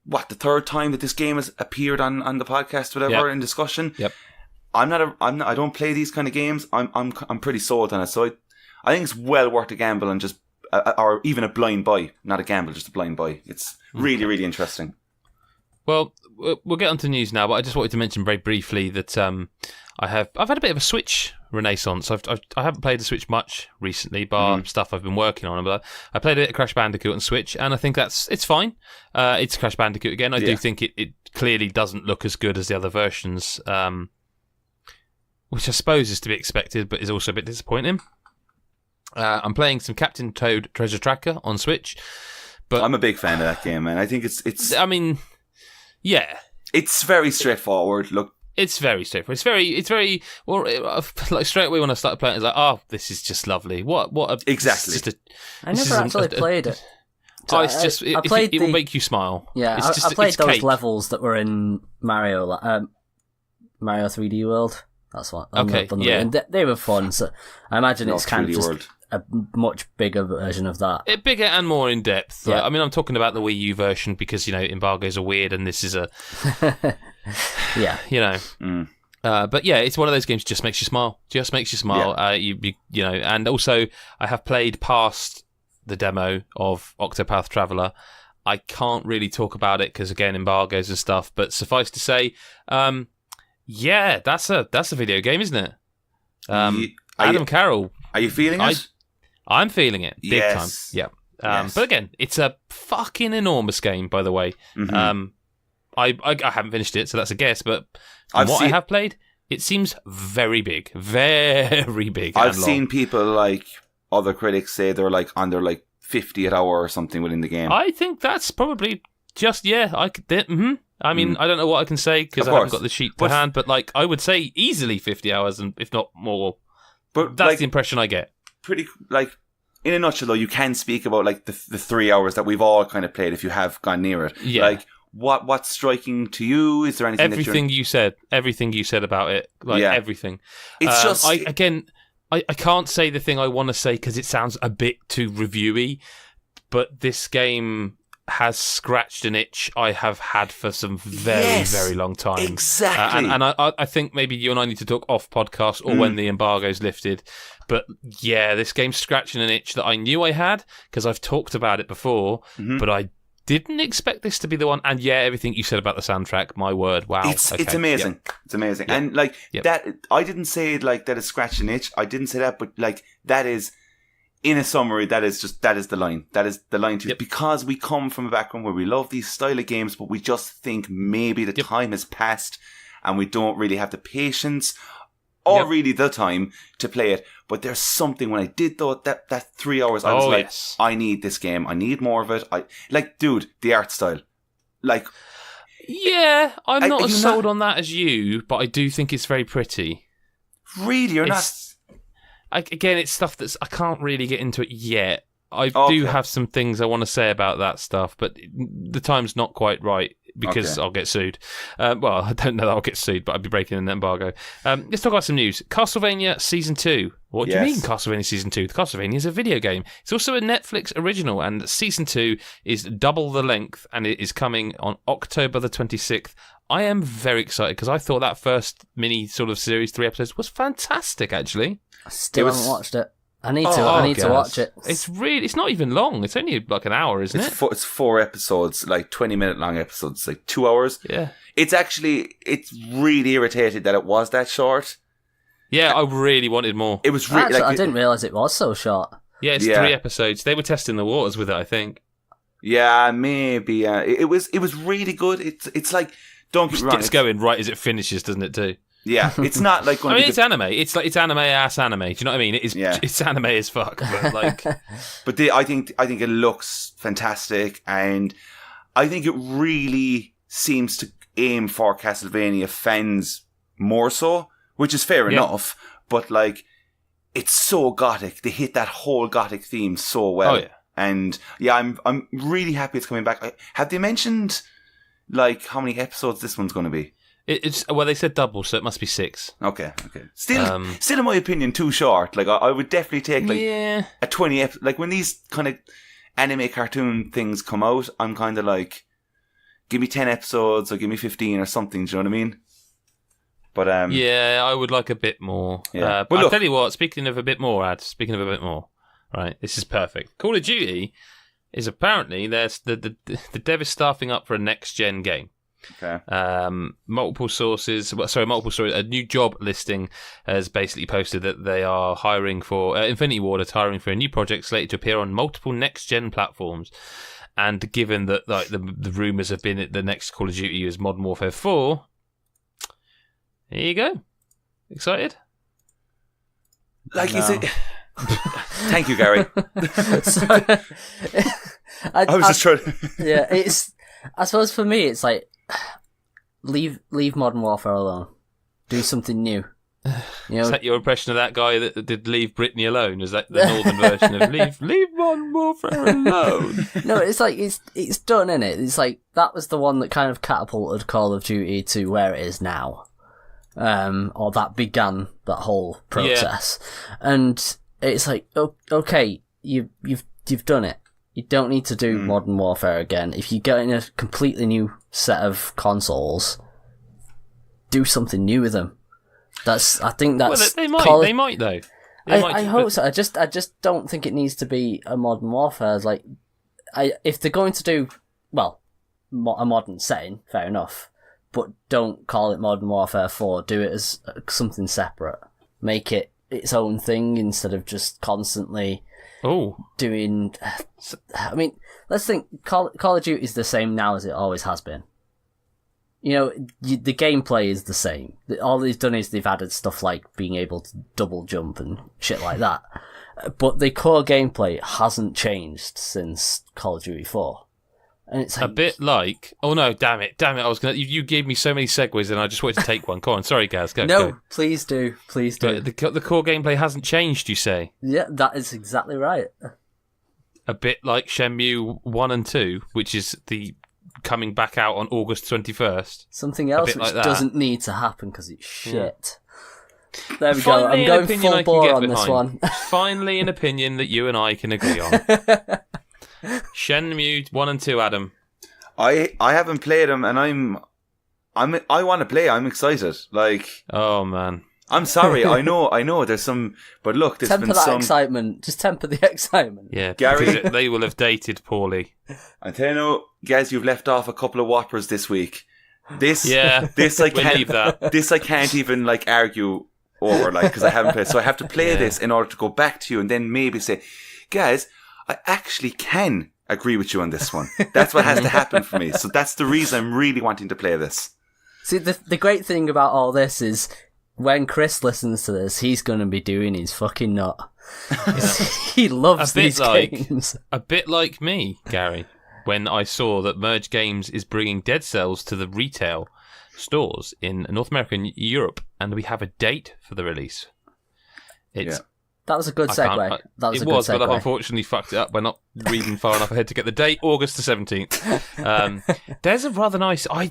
the third time that this game has appeared on the podcast, whatever, in discussion. Yep. I don't play these kind of games. I'm pretty sold on it, so I think it's well worth a gamble, and just or even a blind buy, not a gamble, just a blind buy. It's really, really interesting. Well, we'll get on to news now, but I just wanted to mention very briefly that I've had a bit of a Switch renaissance. I haven't played the Switch much recently, bar stuff I've been working on. But I played a bit of Crash Bandicoot on Switch, and I think it's fine. It's Crash Bandicoot again. I do think it clearly doesn't look as good as the other versions, which I suppose is to be expected, but is also a bit disappointing. I'm playing some Captain Toad Treasure Tracker on Switch, but I'm a big fan of that game, man. I think it's. I mean, yeah, it's very straightforward. Look. It's very straightforward. It's very well. Like straight away when I started playing, it's like, oh, this is just lovely. Exactly. I never actually played it. So it's just it will make you smile. Yeah, I played those levels that were in Mario 3D World. That's what. Okay, yeah, and they were fun. So I imagine it's kind of just World. a much bigger version of that. Bigger and more in depth. Yeah. I mean, I'm talking about the Wii U version because embargoes are weird, and this is a. Yeah, but yeah, it's one of those games that just makes you smile. Just makes you smile. Yeah. And also I have played past the demo of Octopath Traveler. I can't really talk about it because again, embargoes and stuff. But suffice to say, yeah, that's a video game, isn't it? Adam Carroll. Are you feeling it? I'm feeling it big time. Yeah. Yes. But again, it's a fucking enormous game, by the way. Mm-hmm. I haven't finished it, so that's a guess. But I have played, it seems very big, very big. I've seen people, like other critics, say they're like under like 50 an hour or something within the game. I think that's probably just I mean, I don't know what I can say because I haven't got the sheet to hand, but like I would say easily 50 hours, and if not more. But that's the impression I get. Pretty like. In a nutshell, though, you can speak about like the 3 hours that we've all kind of played if you have gone near it. Yeah. Like what's striking to you? Is there anything? Everything you said about it, like everything. It's just I can't say the thing I want to say because it sounds a bit too reviewy. But this game, has scratched an itch I have had for some very, very long time. Exactly. And I think maybe you and I need to talk off podcast or when the embargo's lifted. But yeah, this game's scratching an itch that I knew I had because I've talked about it before, but I didn't expect this to be the one. And yeah, everything you said about the soundtrack, my word, wow. It's amazing. Yep. It's amazing. Yep. And like that, I didn't say like that is scratch an itch. I didn't say that, but like that is, in a summary, that is the line. That is the line to it. Because we come from a background where we love these style of games, but we just think maybe the time has passed and we don't really have the patience or really the time to play it. But there's something when I did though, that 3 hours, I was like, I need this game. I need more of it. Dude, the art style. Like, yeah, I'm not as sold on that as you, but I do think it's very pretty. Really? You're not? Again, it's stuff that's I can't really get into it yet. I do have some things I want to say about that stuff, but the time's not quite right because I'll get sued. Well, I don't know that I'll get sued, but I'd be breaking an embargo. Let's talk about some news. Castlevania Season 2. What do you mean Castlevania Season 2? Castlevania is a video game. It's also a Netflix original, and Season 2 is double the length, and it is coming on October the 26th. I am very excited because I thought that first mini sort of series, 3 episodes, was fantastic, actually. I still haven't watched it. I need to watch it. It's not even long. It's only like an hour, isn't it? It's 4 episodes, like 20-minute long episodes, like 2 hours. Yeah. It's really irritated that it was that short. Yeah, I really wanted more. It was really. I didn't realise it was so short. Yeah, it's 3 episodes. They were testing the waters with it, I think. Yeah, maybe. It was really good. It's like, don't get me wrong. It's going right as it finishes, doesn't it too? Yeah, it's not like. It's anime. It's anime ass anime. Do you know what I mean? It's anime as fuck. But like, I think it looks fantastic, and I think it really seems to aim for Castlevania fans more so, which is fair enough. But like, it's so gothic. They hit that whole gothic theme so well. Oh yeah. And yeah, I'm really happy it's coming back. Have they mentioned like how many episodes this one's going to be? They said double, so it must be 6. Okay. Still, in my opinion, too short. Like, I would definitely take a 20. Like when these kind of anime cartoon things come out, I'm kind of like, give me 10 episodes or give me 15 or something. Do you know what I mean? But yeah, I would like a bit more. Yeah. But I'll tell you what. Speaking of a bit more, right? This is perfect. Call of Duty is apparently there's the dev is staffing up for a next gen game. Okay. Multiple sources. A new job listing has basically posted that they are hiring for Infinity Ward is hiring for a new project slated to appear on multiple next-gen platforms. And given that like the rumors have been that the next Call of Duty is Modern Warfare 4, there you go. Excited? Like, is it? Thank you, Gary. I was just trying. Yeah, it's. I suppose for me, it's like leave Modern Warfare alone. Do something new. You know? Is that your impression of that guy that did Leave Britney Alone? Is that the northern version of Leave Modern Warfare alone? No, it's like it's done, innit? It's like that was the one that kind of catapulted Call of Duty to where it is now, or that began that whole process. Yeah. And it's like, okay, you've done it. You don't need to do Modern Warfare again. If you get in a completely new set of consoles, do something new with them. I think that's. Well, they might though. I hope so. I just don't think it needs to be a Modern Warfare. Like, if they're going to do a modern setting, fair enough. But don't call it Modern Warfare 4. Do it as something separate. Make it its own thing instead of just constantly. Doing. I mean, let's think. Call of Duty is the same now as it always has been. You know, the gameplay is the same. All they've done is they've added stuff like being able to double jump and shit like that. But the core gameplay hasn't changed since Call of Duty 4. And it's like, a bit like... Oh no, damn it. I was gonna... You gave me so many segues and I just wanted to take one. Go on, sorry Gaz, go. No, please do. But the core gameplay hasn't changed, you say? Yeah, that is exactly right. A bit like Shenmue 1 and 2, which is the coming back out on August 21st. Something else which doesn't need to happen because it's shit. Yeah. There we go. I'm going full bore on this one. Finally an opinion that you and I can agree on. Shenmue 1 and 2, Adam. I haven't played them, and I want to play. I'm excited. Like, oh man, I'm sorry. I know. There's some, but look, there's temper been that some excitement. Just temper the excitement. Yeah, Gary, because they will have dated poorly. I tell you, now, guys, you've left off a couple of whoppers this week. This I leave that. This I can't even like argue over, like, because I haven't played. So I have to play this in order to go back to you and then maybe say, guys, I actually can agree with you on this one. That's what has to happen for me. So that's the reason I'm really wanting to play this. See, the great thing about all this is when Chris listens to this, he's going to be doing his fucking nut. He loves these games. A bit like me, Gary, when I saw that Merge Games is bringing Dead Cells to the retail stores in North America and Europe, and we have a date for the release. That was a good segue. But I've unfortunately fucked it up by not reading far enough ahead to get the date, August the 17th. There's a rather nice... I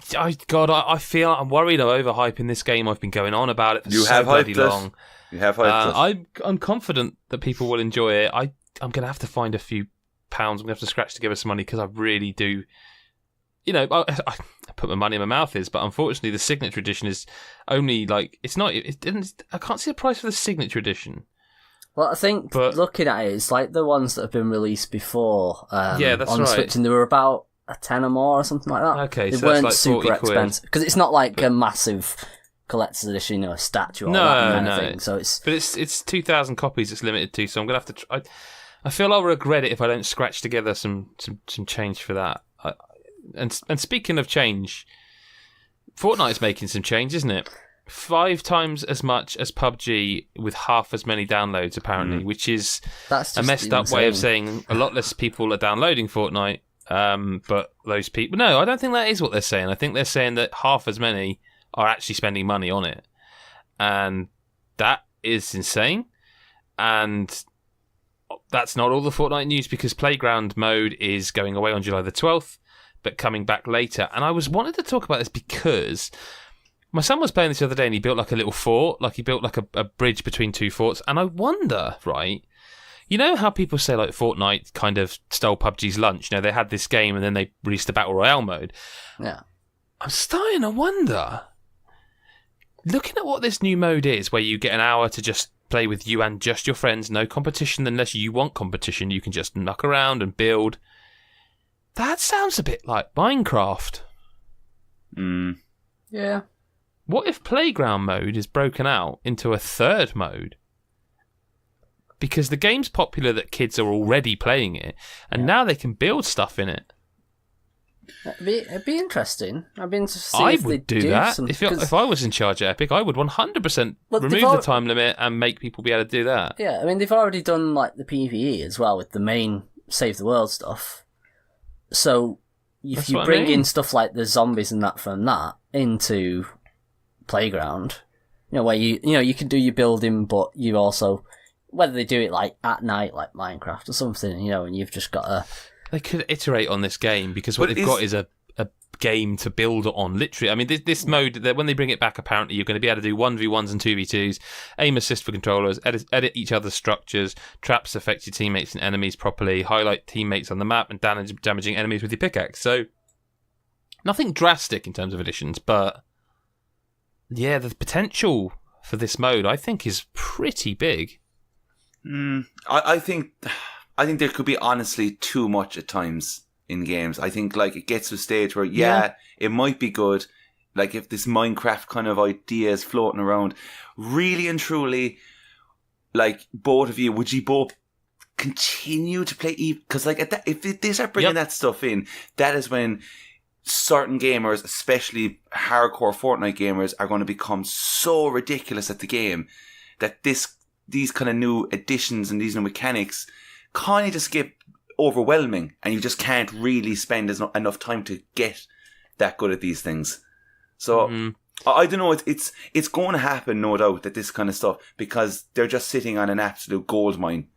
feel I'm worried I'm overhyping this game. I've been going on about it for so bloody long. You have hyped it. I'm confident that people will enjoy it. I'm going to have to find a few pounds. I'm going to have to scratch together some money because I really do... You know, I put my money in my mouth but unfortunately the Signature Edition is only like... It's not... I can't see the price for the Signature Edition. Well, I think looking at it, it's like the ones that have been released before that's on right. Switch, and they were about a £10 or more or something like that. Okay, they so weren't that's like super expensive because it's not like a massive collector's edition, a statue or that kind of thing. So it's 2,000 copies it's limited to. So I'm gonna have to. I feel I'll regret it if I don't scratch together some change for that. And speaking of change, Fortnite's making some change, isn't it? 5 times as much as PUBG with half as many downloads, apparently, which is a messed up way of saying a lot less people are downloading Fortnite. But those people... No, I don't think that is what they're saying. I think they're saying that half as many are actually spending money on it. And that is insane. And that's not all the Fortnite news, because Playground mode is going away on July the 12th, but coming back later. And I wanted to talk about this because... My son was playing this the other day and he built like a little fort, like he built like a bridge between 2 forts. And I wonder, right, you know how people say like Fortnite kind of stole PUBG's lunch? You know, they had this game and then they released the Battle Royale mode. Yeah. I'm starting to wonder, looking at what this new mode is, where you get an hour to just play with you and just your friends, no competition unless you want competition, you can just muck around and build. That sounds a bit like Minecraft. Yeah. What if Playground mode is broken out into a third mode? Because the game's popular that kids are already playing it, and now they can build stuff in it. It'd be interesting. I'd be interested to see I if would they do that. some, if I was in charge of Epic, I would 100% remove the time limit and make people be able to do that. Yeah, I mean, they've already done like the PvE as well with the main Save the World stuff. So if you bring in stuff like the zombies and that from that into Playground, where you can do your building, but you also, whether they do it like at night like Minecraft or something, and you've just got to... They could iterate on this game, because what they've got is a game to build on, literally. I mean, this mode, when they bring it back, apparently you're going to be able to do 1v1s and 2v2s, aim assist for controllers, edit each other's structures, traps affect your teammates and enemies properly, highlight teammates on the map, and damaging enemies with your pickaxe. So, nothing drastic in terms of additions, but yeah, the potential for this mode, I think, is pretty big. I think there could be honestly too much at times in games. I think like it gets to a stage where it might be good. Like if this Minecraft kind of idea is floating around, really and truly, like both of you, would you both continue to play? Because like if they start bringing that stuff in, that is when certain gamers, especially hardcore Fortnite gamers, are going to become so ridiculous at the game that these kind of new additions and these new mechanics kind of just get overwhelming, and you just can't really spend enough time to get that good at these things. So I don't know. It's going to happen, no doubt, that this kind of stuff, because they're just sitting on an absolute gold mine,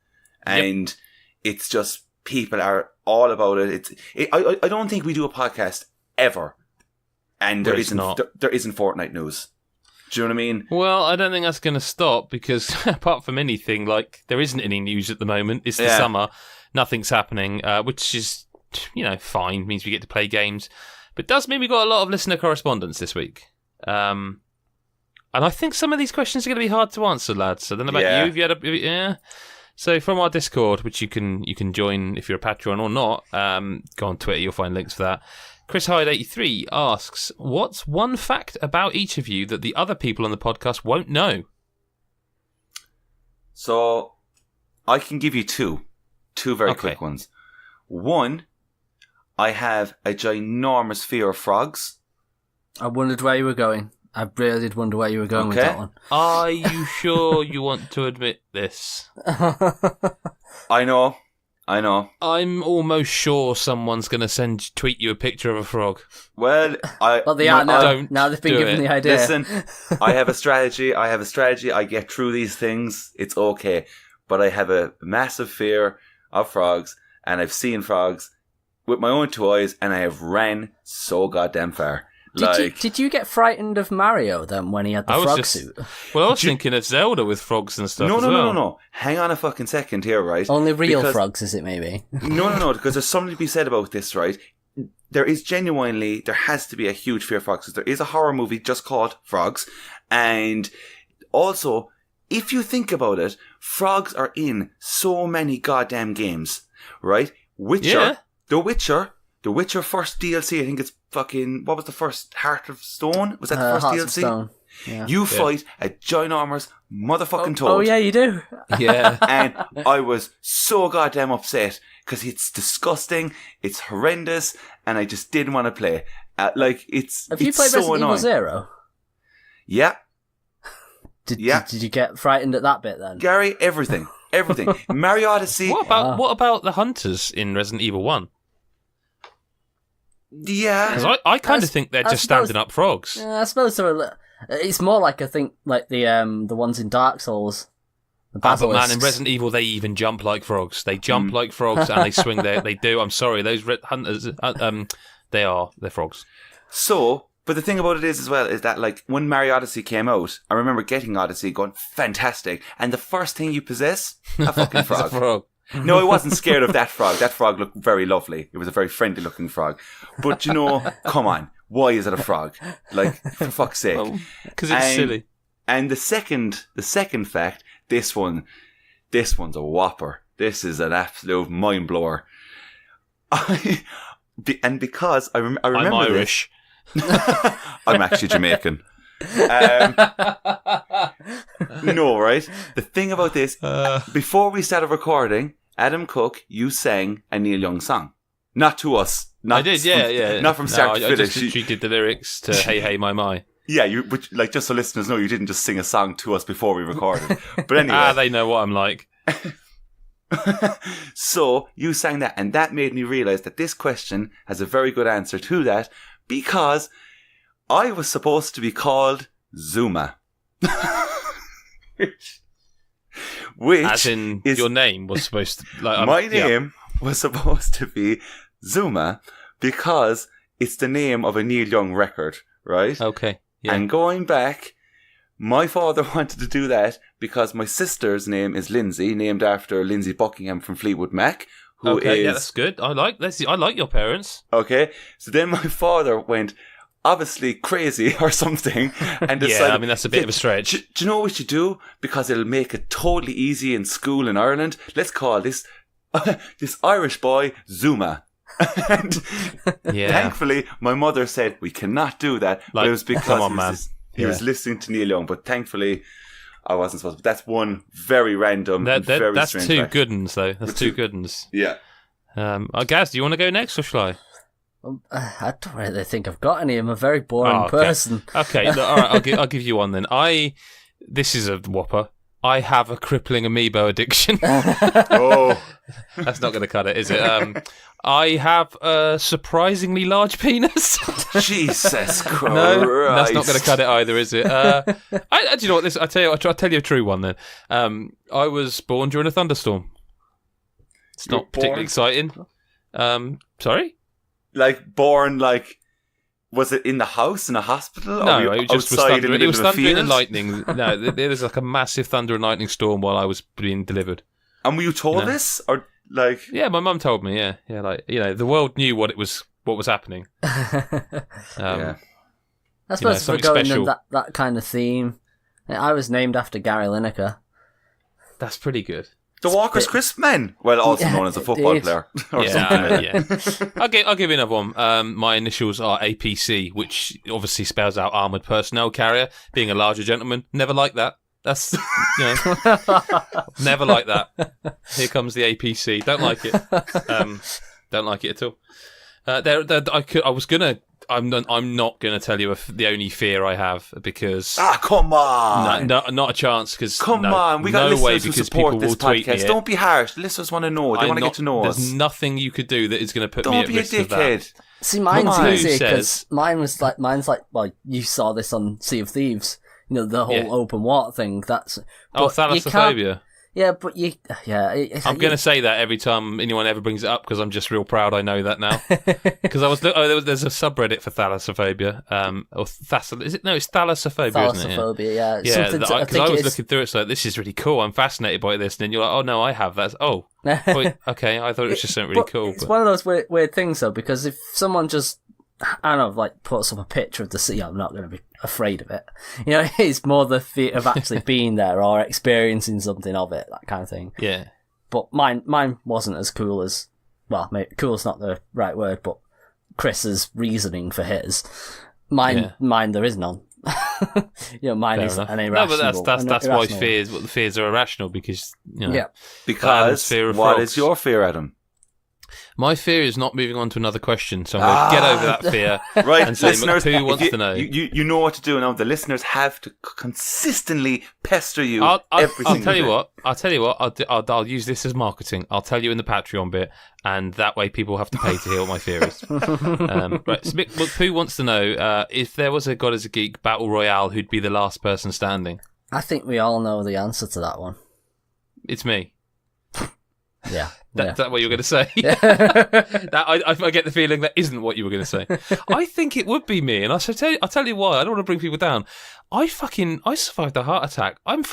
and it's just people are all about it. I don't think we do a podcast ever, and there isn't Fortnite news. Do you know what I mean? Well, I don't think that's going to stop, because apart from anything, like, there isn't any news at the moment. It's the summer. nothing's happening, which is, fine. Means we get to play games. But it does mean we got a lot of listener correspondence this week. And I think some of these questions are going to be hard to answer, lads. I don't know about you. If you had yeah. So from our Discord, which you can join if you're a Patreon or not, go on Twitter, you'll find links for that. Chris Hyde83 asks, what's one fact about each of you that the other people on the podcast won't know? So, I can give you two very quick ones. One, I have a ginormous fear of frogs. I wondered where you were going. I really did wonder where you were going with that one. Are you sure you want to admit this? I know. I'm almost sure someone's going to tweet you a picture of a frog. Well, they are now. Now they've been given the idea. Listen, I have a strategy. I get through these things. It's okay. But I have a massive fear of frogs, and I've seen frogs with my own 2 eyes, and I have ran so goddamn far. Did you get frightened of Mario then when he had the frog suit? Well, I was thinking of Zelda with frogs and stuff. No. Hang on a fucking second here, right? Only real frogs, is it maybe? No, because there's something to be said about this, right? There has to be a huge fear of frogs. There is a horror movie just called Frogs. And also, if you think about it, frogs are in so many goddamn games, right? The Witcher first DLC, I think it's fucking, what was the first? Heart of Stone? Was that the first Hearts DLC? Of Stone. Yeah. You fight a ginormous motherfucking toad. Oh yeah, you do. Yeah. And I was so goddamn upset because it's disgusting, it's horrendous, and I just didn't want to play. Have you played so Resident annoying. Evil 0? Yeah. Did you get frightened at that bit then? Gary, everything. Mario Odyssey. What about the hunters in Resident Evil 1? Yeah. Because I kind of think they're just standing up frogs. Yeah, I suppose it's more like, I think, like the ones in Dark Souls. The but man, in Resident Evil, they even jump like frogs. They jump like frogs and they swing they do. I'm sorry, those hunters, they're frogs. So, but the thing about it is as well, is that like when Mario Odyssey came out, I remember getting Odyssey going, fantastic. And the first thing you possess, a fucking frog. A frog. No, I wasn't scared of that frog. That frog looked very lovely. It was a very friendly looking frog. But come on. Why is it a frog? Like, for fuck's sake. Because it's silly. And the second fact, this one's a whopper. This is an absolute mind blower. Because I remember I'm Irish. I'm actually Jamaican. No, right? The thing about this, before we started recording, Adam Cook, you sang a Neil Young song. Not to us. I did, yeah. Not from start to finish. I just literally did the lyrics to Hey Hey My My. Yeah, just so listeners know, you didn't just sing a song to us before we recorded. But anyway. They know what I'm like. So, you sang that, and that made me realise that this question has a very good answer to that, because I was supposed to be called Zuma. Which as in your name was supposed to... my name was supposed to be Zuma because it's the name of a Neil Young record, right? Okay. Yeah. And going back, my father wanted to do that because my sister's name is Lindsay, named after Lindsay Buckingham from Fleetwood Mac, who is... Yeah, that's good. I like your parents. Okay. So then my father went obviously crazy or something and decided... Yeah, I mean, that's a bit of a stretch. Do you know what we should do? Because it'll make it totally easy in school in Ireland. Let's call this Irish boy Zuma. And thankfully, my mother said, we cannot do that. But it was because he was listening to Neil Young. But thankfully, I wasn't supposed to. But that's one very random, very that's strange two fact. good ones, though. That's two good ones. Yeah. Gaz, do you want to go next or shall I? I don't really think I've got any. I'm a very boring person. Okay, all right, I'll give you one then. This is a whopper. I have a crippling amiibo addiction. Oh. That's not going to cut it, is it? I have a surprisingly large penis. Jesus Christ. No, that's not going to cut it either, is it? Do you know what? I'll tell you a true one then. I was born during a thunderstorm. It's not particularly exciting. Sorry? Like, born, was it in the house, in a hospital? No, it just was thundering. It was thundering and lightning. No, there was like a massive thunder and lightning storm while I was being delivered. And were you told this? Or Like, yeah, my mum told me. Yeah, like the world knew what was happening. yeah. I suppose if we're something going special. in that kind of theme, I was named after Gary Lineker. That's pretty good. The Walker's Crisp Men, well, also known as a football Indeed. player or something. Yeah. I'll give you another one. My initials are APC, which obviously spells out Armoured Personnel Carrier. Being a larger gentleman, never like that. That's never like that. Here comes the APC. Don't like it. Don't like it at all. I'm not gonna tell you the only fear I have because come on, not a chance. Because come on, we got no listeners way who because support people this will tweet me podcast. it. Don't be harsh. Listeners want to know. They want to get to know us. There's nothing you could do that is going to put me Don't at be a risk of that. dickhead. See, mine's Come on. easy Who because says? mine's like, well, you saw this on Sea of Thieves. The whole open water thing. That's Thalassophobia. Yeah, but I'm going to say that every time anyone ever brings it up because I'm just real proud I know that now. Because there's a subreddit for thalassophobia. Is it? No, it's thalassophobia, isn't it? Thalassophobia, yeah. Yeah, because I was looking through it, so this is really cool. I'm fascinated by this, and then you're like, oh no, I have that. Oh, wait, okay, I thought it was just something really cool. It's one of those weird things though, because if someone just, I don't know, like puts up a picture of the sea, I'm not going to be afraid of it. It's more the fear of actually being there or experiencing something of it, that kind of thing. Yeah. But mine wasn't as cool as, well, maybe cool's not the right word, but Chris's reasoning for his. Mine there is none. Mine is an irrational. No, but that's why the fears are irrational because Because fear of what frogs. is your fear, Adam? My fear is not moving on to another question, so I'm going to get over that fear. Right, and say, listeners, who wants to know? You know what to do now. The listeners have to consistently pester you I'll single tell you day. what. I'll tell you what. I'll use this as marketing. I'll tell you in the Patreon bit, and that way people have to pay to hear what my fear is. Right. So, who wants to know if there was a God is a Geek battle royale? Who'd be the last person standing? I think we all know the answer to that one. It's me. Yeah. That's what you were going to say. I get the feeling that isn't what you were going to say. I think it would be me, and I'll tell you why. I don't want to bring people down. I survived a heart attack. I'm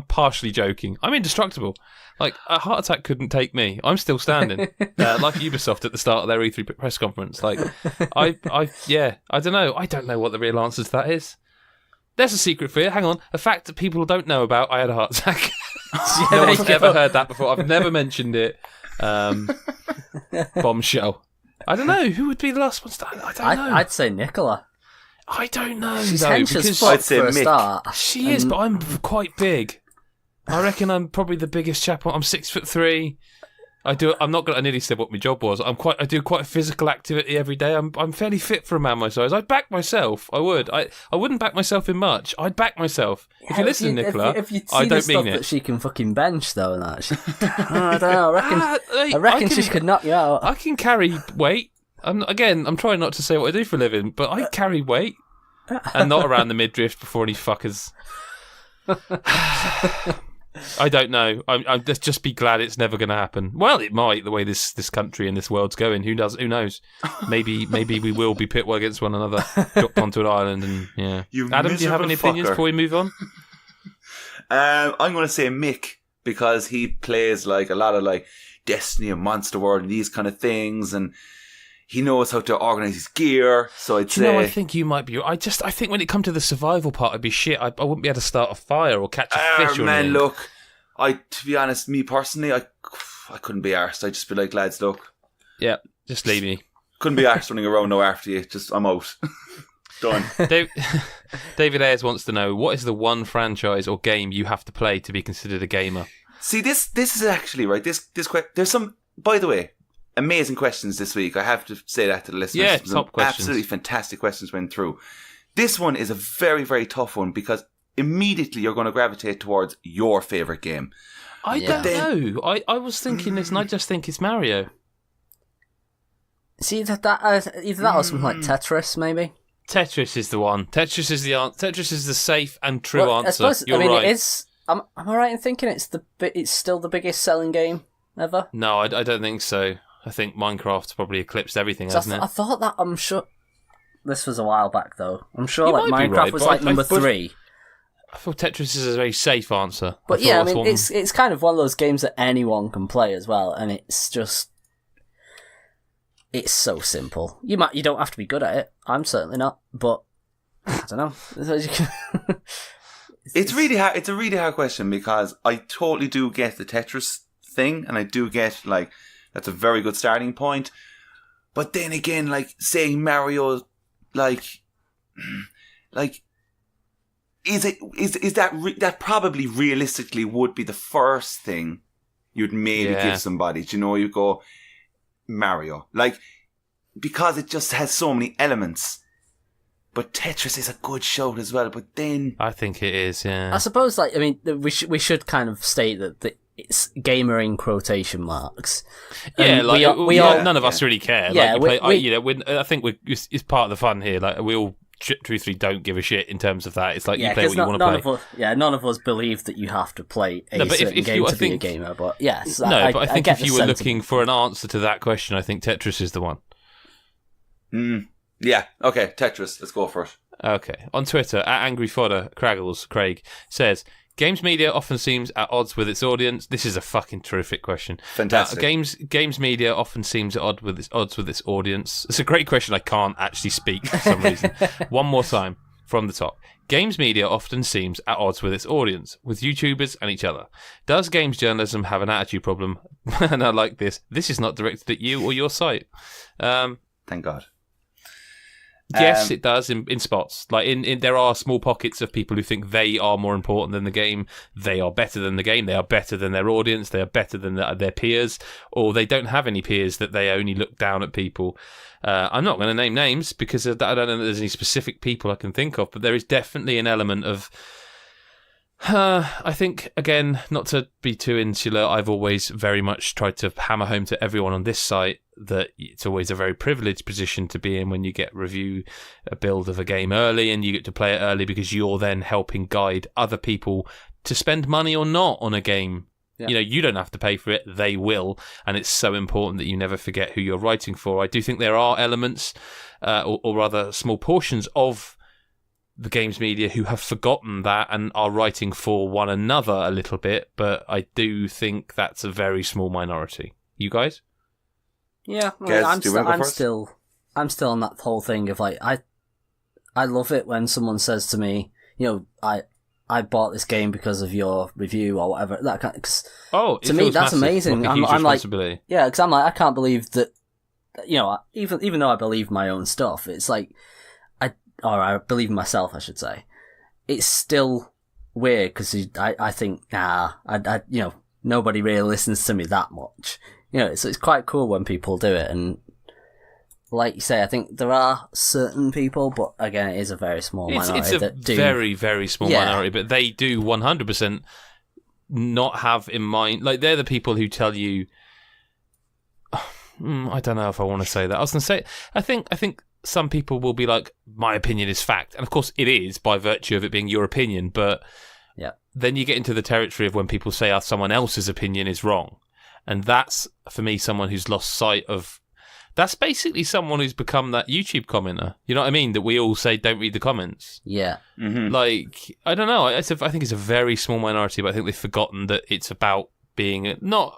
partially joking. I'm indestructible. Like, a heart attack couldn't take me. I'm still standing. Like Ubisoft at the start of their E3 press conference. Like, I don't know. I don't know what the real answer to that is. There's a secret fear. Hang on. A fact that people don't know about. I had a heart attack. No one's ever heard that before. I've never mentioned it. Bombshell. I don't know. Who would be the last one standing? I don't know. I'd say Nicola. I don't know. She's though, hench as because fuck I'd say for a Mick. start. she is, but I'm quite big. I reckon I'm probably the biggest chap. I'm 6'3". I'm not gonna. I nearly said what my job was. I do quite a physical activity every day. I'm fairly fit for a man my size. I'd back myself. I would. I wouldn't back myself in much. I'd back myself. If you listen, Nicola, if you'd see I the don't stuff mean that it. she can fucking bench though, and that. I don't know. I reckon she could knock you out. I can carry weight. I'm trying not to say what I do for a living, but I carry weight, and not around the midriff before any fuckers. I don't know. I'm just be glad it's never going to happen. Well, it might. The way this country and this world's going, who knows? Maybe we will be pit one against one another, dropped onto an island, and yeah. Adam, do you have any opinions before we move on? I'm going to say Mick because he plays like a lot of like Destiny and Monster World and these kind of things, and he knows how to organise his gear. So I'd say. I think you might be. I think when it come to the survival part, I'd be shit. I wouldn't be able to start a fire or catch a fish. Man, look. To be honest, me personally, I couldn't be arsed. I'd just be like, lads, look. Yeah, just leave me. Couldn't be arsed running around now after you. I'm out. Done. David Ayers wants to know, what is the one franchise or game you have to play to be considered a gamer? See, this is actually, right, there's some, by the way, amazing questions this week. I have to say that to the listeners. Yeah, Some top questions. Absolutely fantastic questions went through. This one is a very, very tough one because immediately you're going to gravitate towards your favourite game. I don't know. I was thinking this and I just think it's Mario. See, either that or something like Tetris, maybe? Tetris is the one. Tetris is the answer. Tetris is the safe and true answer. I suppose, You're right. it is. Am I right in thinking it's still the biggest selling game ever? No, I don't think so. I think Minecraft's probably eclipsed everything, hasn't it? I thought that, I'm sure... This was a while back, though. I'm sure You might be Minecraft right, was but number 3. I feel Tetris is a very safe answer. But yeah, I mean, it's kind of one of those games that anyone can play as well, and it's just... It's so simple. You don't have to be good at it. I'm certainly not, but I don't know. It's really hard. It's a really hard question because I totally do get the Tetris thing, and I do get like that's a very good starting point. But then again, like saying Mario, like is that probably realistically would be the first thing you'd maybe give somebody? Do you know, you go Mario, like, because it just has so many elements. But Tetris is a good shout as well. But then I think it is. Yeah, I suppose. Like, I mean, we should kind of state that it's gamer in quotation marks. Yeah, like we all none of us really care. Yeah, like, I think it's part of the fun here. Like, we all truthfully don't give a shit in terms of that. It's like you play what you want to play. None of us believe that you have to play a certain game to be a gamer. But yes, but I think if you were looking for an answer to that question, I think Tetris is the one. Yeah, okay, Tetris, let's go for it. Okay, on Twitter, @AngryFodder, Craig says, games media often seems at odds with its audience. This is a fucking terrific question. Fantastic. Games media often seems at odds with its audience. It's a great question. I can't actually speak for some reason. One more time, from the top. Games media often seems at odds with its audience, with YouTubers and each other. Does games journalism have an attitude problem? And I like this. This is not directed at you or your site. Thank God. Yes, it does in spots. Like in there are small pockets of people who think they are more important than the game. They are better than the game. They are better than their audience. They are better than their peers, or they don't have any peers, that they only look down at people. I'm not going to name names because I don't know that there's any specific people I can think of, but there is definitely an element of. I think, again, not to be too insular, I've always very much tried to hammer home to everyone on this site that it's always a very privileged position to be in when you get a build of a game early and you get to play it early, because you're then helping guide other people to spend money or not on a game. Yeah. You know, you don't have to pay for it, they will, and it's so important that you never forget who you're writing for. I do think there are elements, or rather small portions of the games media who have forgotten that and are writing for one another a little bit, but I do think that's a very small minority. You guys? Yeah, I'm still on that whole thing of like, I love it when someone says to me, you know, I bought this game because of your review or whatever. That kind of, to me that's amazing. Like I'm like, yeah, because I'm like, I can't believe that. You know, even though I believe my own stuff, it's like, I believe in myself, I should say. It's still weird because I think, you know, nobody really listens to me that much. You know, so it's quite cool when people do it. And like you say, I think there are certain people, but again, it is a very small minority. It's a very, very small minority, but they do 100% not have in mind, like, they're the people who tell you, I don't know if I want to say that. I was going to say, I think some people will be like, my opinion is fact. And of course it is, by virtue of it being your opinion. But then you get into the territory of when people say someone else's opinion is wrong. And that's, for me, someone who's lost sight of... That's basically someone who's become that YouTube commenter. You know what I mean? That we all say, don't read the comments. Yeah. Mm-hmm. Like, I don't know. I think it's a very small minority, but I think they've forgotten that it's about being not...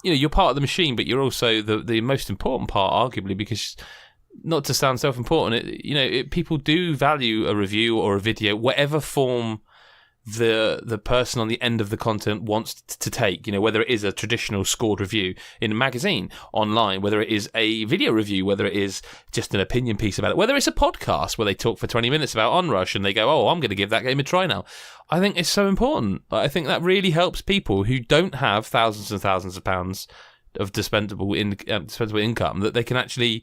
You know, you're part of the machine, but you're also the most important part, arguably, because... Not to sound self-important, people do value a review or a video, whatever form the person on the end of the content wants to take. You know, whether it is a traditional scored review in a magazine, online, whether it is a video review, whether it is just an opinion piece about it, whether it's a podcast where they talk for 20 minutes about Onrush and they go, "Oh, I'm going to give that game a try now." I think it's so important. I think that really helps people who don't have thousands and thousands of pounds of dispensable income, that they can actually.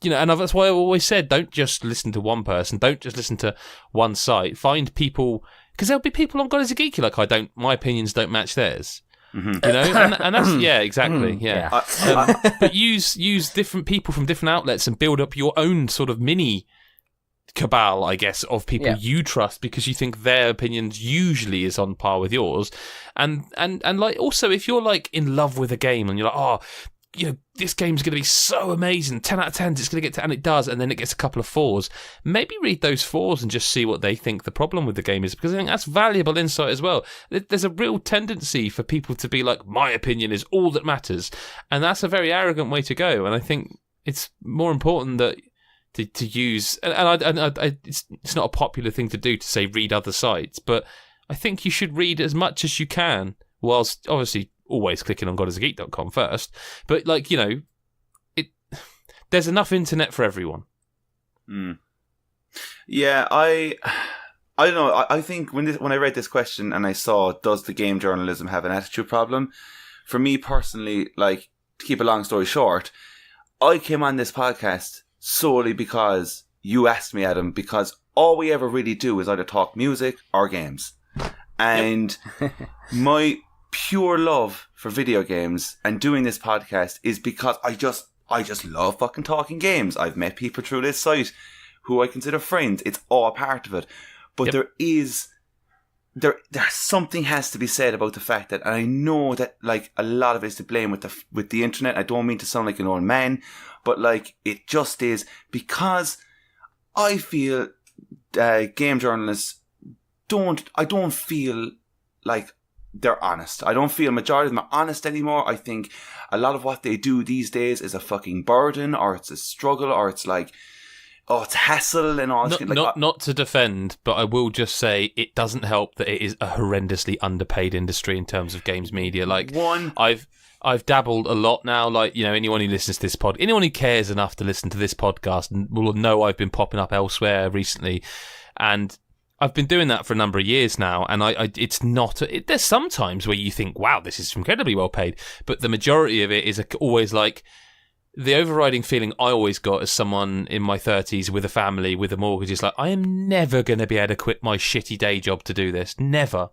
You know, and that's why I've always said, don't just listen to one person, don't just listen to one site. Find people, because there'll be people on God Is a Geeky like my opinions don't match theirs. Mm-hmm. You know, and that's exactly. But use different people from different outlets and build up your own sort of mini cabal, I guess, of people you trust because you think their opinions usually is on par with yours. And like, also, if you're like in love with a game and you're like, this game's going to be so amazing, 10 out of 10, it's going to get to, and it does, and then it gets a couple of 4s. Maybe read those 4s and just see what they think the problem with the game is, because I think that's valuable insight as well. There's a real tendency for people to be like, my opinion is all that matters, and that's a very arrogant way to go, and I think it's more important that to use, it's not a popular thing to do to say read other sites, but I think you should read as much as you can, whilst obviously always clicking on GodIsAGeek.com first, but there's enough internet for everyone. Yeah, I don't know. I think when I read this question and I saw, does the game journalism have an attitude problem? For me personally, to keep a long story short, I came on this podcast solely because you asked me, Adam, because all we ever really do is either talk music or games. And my pure love for video games and doing this podcast is because I just love fucking talking games. I've met people through this site who I consider friends. It's all part of it. But there's something has to be said about the fact that, and I know that a lot of it is to blame with the internet. I don't mean to sound like an old man, but it just is, because I feel game journalists I don't feel like they're honest. I don't feel majority of them are honest anymore. I think a lot of what they do these days is a fucking burden, or it's a struggle, or it's it's hassle and all. Not to defend, but I will just say it doesn't help that it is a horrendously underpaid industry in terms of games media. I've dabbled a lot now. Anyone who listens to this anyone who cares enough to listen to this podcast will know I've been popping up elsewhere recently, and I've been doing that for a number of years now, and it's not. There's some times where you think, wow, this is incredibly well paid, but the majority of it is always the overriding feeling I always got as someone in my 30s with a family, with a mortgage, is I am never going to be able to quit my shitty day job to do this. Never.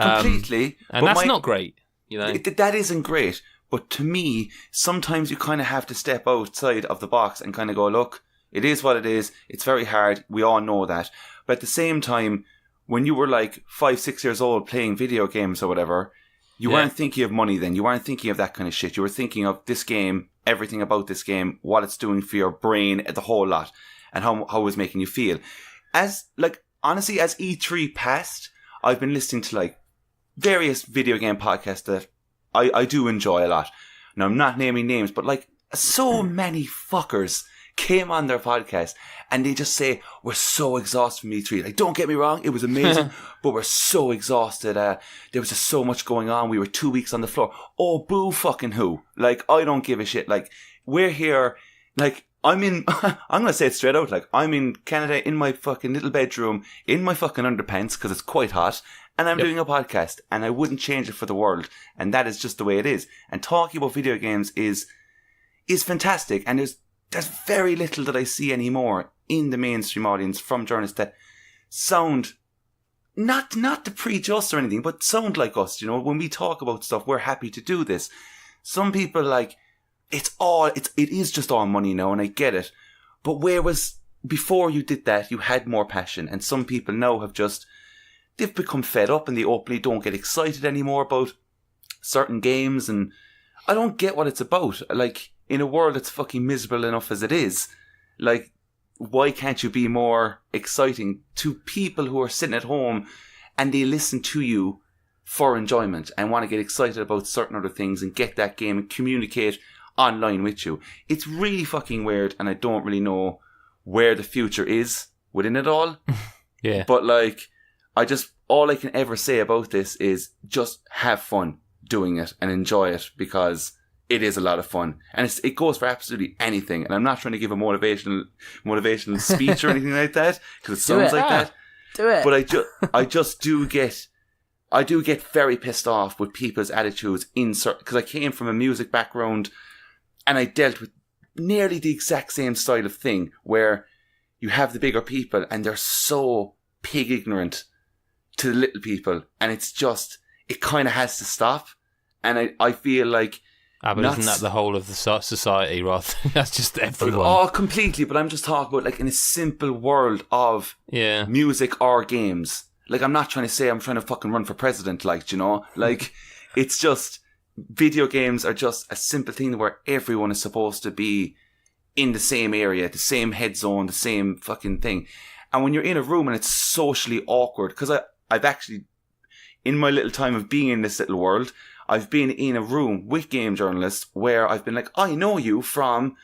Completely. And that's not great. That isn't great. But to me, sometimes you kind of have to step outside of the box and kind of go, look, it is what it is. It's very hard. We all know that. But at the same time, when you were 5-6 years old playing video games or whatever, you weren't thinking of money then. You weren't thinking of that kind of shit. You were thinking of this game, everything about this game, what it's doing for your brain, the whole lot, and how it was making you feel. Honestly, as E3 passed, I've been listening to various video game podcasts that I do enjoy a lot. Now, I'm not naming names, but so many fuckers came on their podcast and they just say, we're so exhausted from E3. Don't get me wrong, it was amazing, but we're so exhausted. There was just so much going on. We were 2 weeks on the floor. Oh, boo fucking who? I don't give a shit. We're here. I'm in, I'm going to say it straight out. I'm in Canada in my fucking little bedroom, in my fucking underpants, because it's quite hot, and I'm doing a podcast, and I wouldn't change it for the world. And that is just the way it is. And talking about video games is fantastic. And there's very little that I see anymore in the mainstream audience from journalists that sound not to preach us or anything, but sound like us. When we talk about stuff, we're happy to do this. Some people it is just all money now, and I get it. But before you did that, you had more passion, and some people now they've become fed up and they openly don't get excited anymore about certain games, and I don't get what it's about. In a world that's fucking miserable enough as it is, why can't you be more exciting to people who are sitting at home and they listen to you for enjoyment and want to get excited about certain other things and get that game and communicate online with you? It's really fucking weird, and I don't really know where the future is within it all. Yeah. But all I can ever say about this is just have fun doing it and enjoy it, because it is a lot of fun, and it goes for absolutely anything. And I'm not trying to give a motivational speech or anything like that, because it sounds like that. Do it. But I do get very pissed off with people's attitudes because I came from a music background, and I dealt with nearly the exact same style of thing, where you have the bigger people and they're so pig ignorant to the little people, and it kind of has to stop. And I feel but isn't that the whole of the society, rather? That's just everyone. Oh, completely. But I'm just talking about in a simple world of music or games. I'm not trying to say I'm trying to fucking run for president, it's just, video games are just a simple thing where everyone is supposed to be in the same area, the same head zone, the same fucking thing. And when you're in a room and it's socially awkward, because I've actually, in my little time of being in this little world, I've been in a room with game journalists where I've been like, I know you from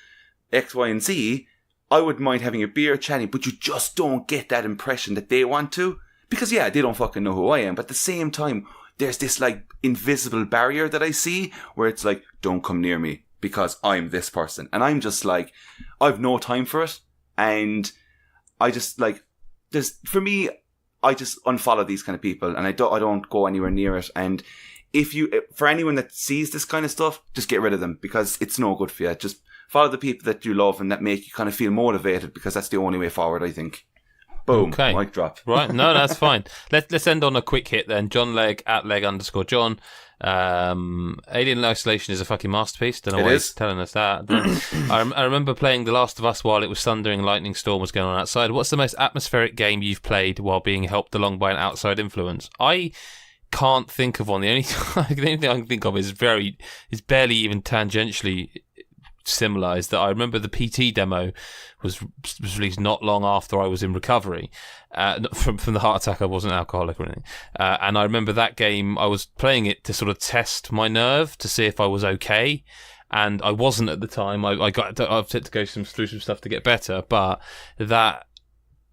X, Y, and Z. I wouldn't mind having a beer, chatting, but you just don't get that impression that they want to. Because, yeah, they don't fucking know who I am. But at the same time, there's this, like, invisible barrier that I see where it's like, don't come near me because I'm this person. And I'm just like, I've no time for it. And I just, like, for me, I just unfollow these kind of people and I don't go anywhere near it. And for anyone that sees this kind of stuff, just get rid of them because it's no good for you. Just follow the people that you love and that make you kind of feel motivated because that's the only way forward, I think. Boom. Okay. Mic drop. Right. No, that's fine. Let's end on a quick hit then. John Legg at Leg_John. Alien Isolation is a fucking masterpiece. Don't know why he's telling us that. I remember playing The Last of Us while it was thundering and lightning storm was going on outside. What's the most atmospheric game you've played while being helped along by an outside influence? I can't think of one. The only thing I can think of is barely even tangentially similar. Is that I remember the PT demo was released not long after I was in recovery from the heart attack. I wasn't alcoholic or anything, and I remember that game. I was playing it to sort of test my nerve to see if I was okay. And I wasn't at the time. I had to go through some stuff to get better, but that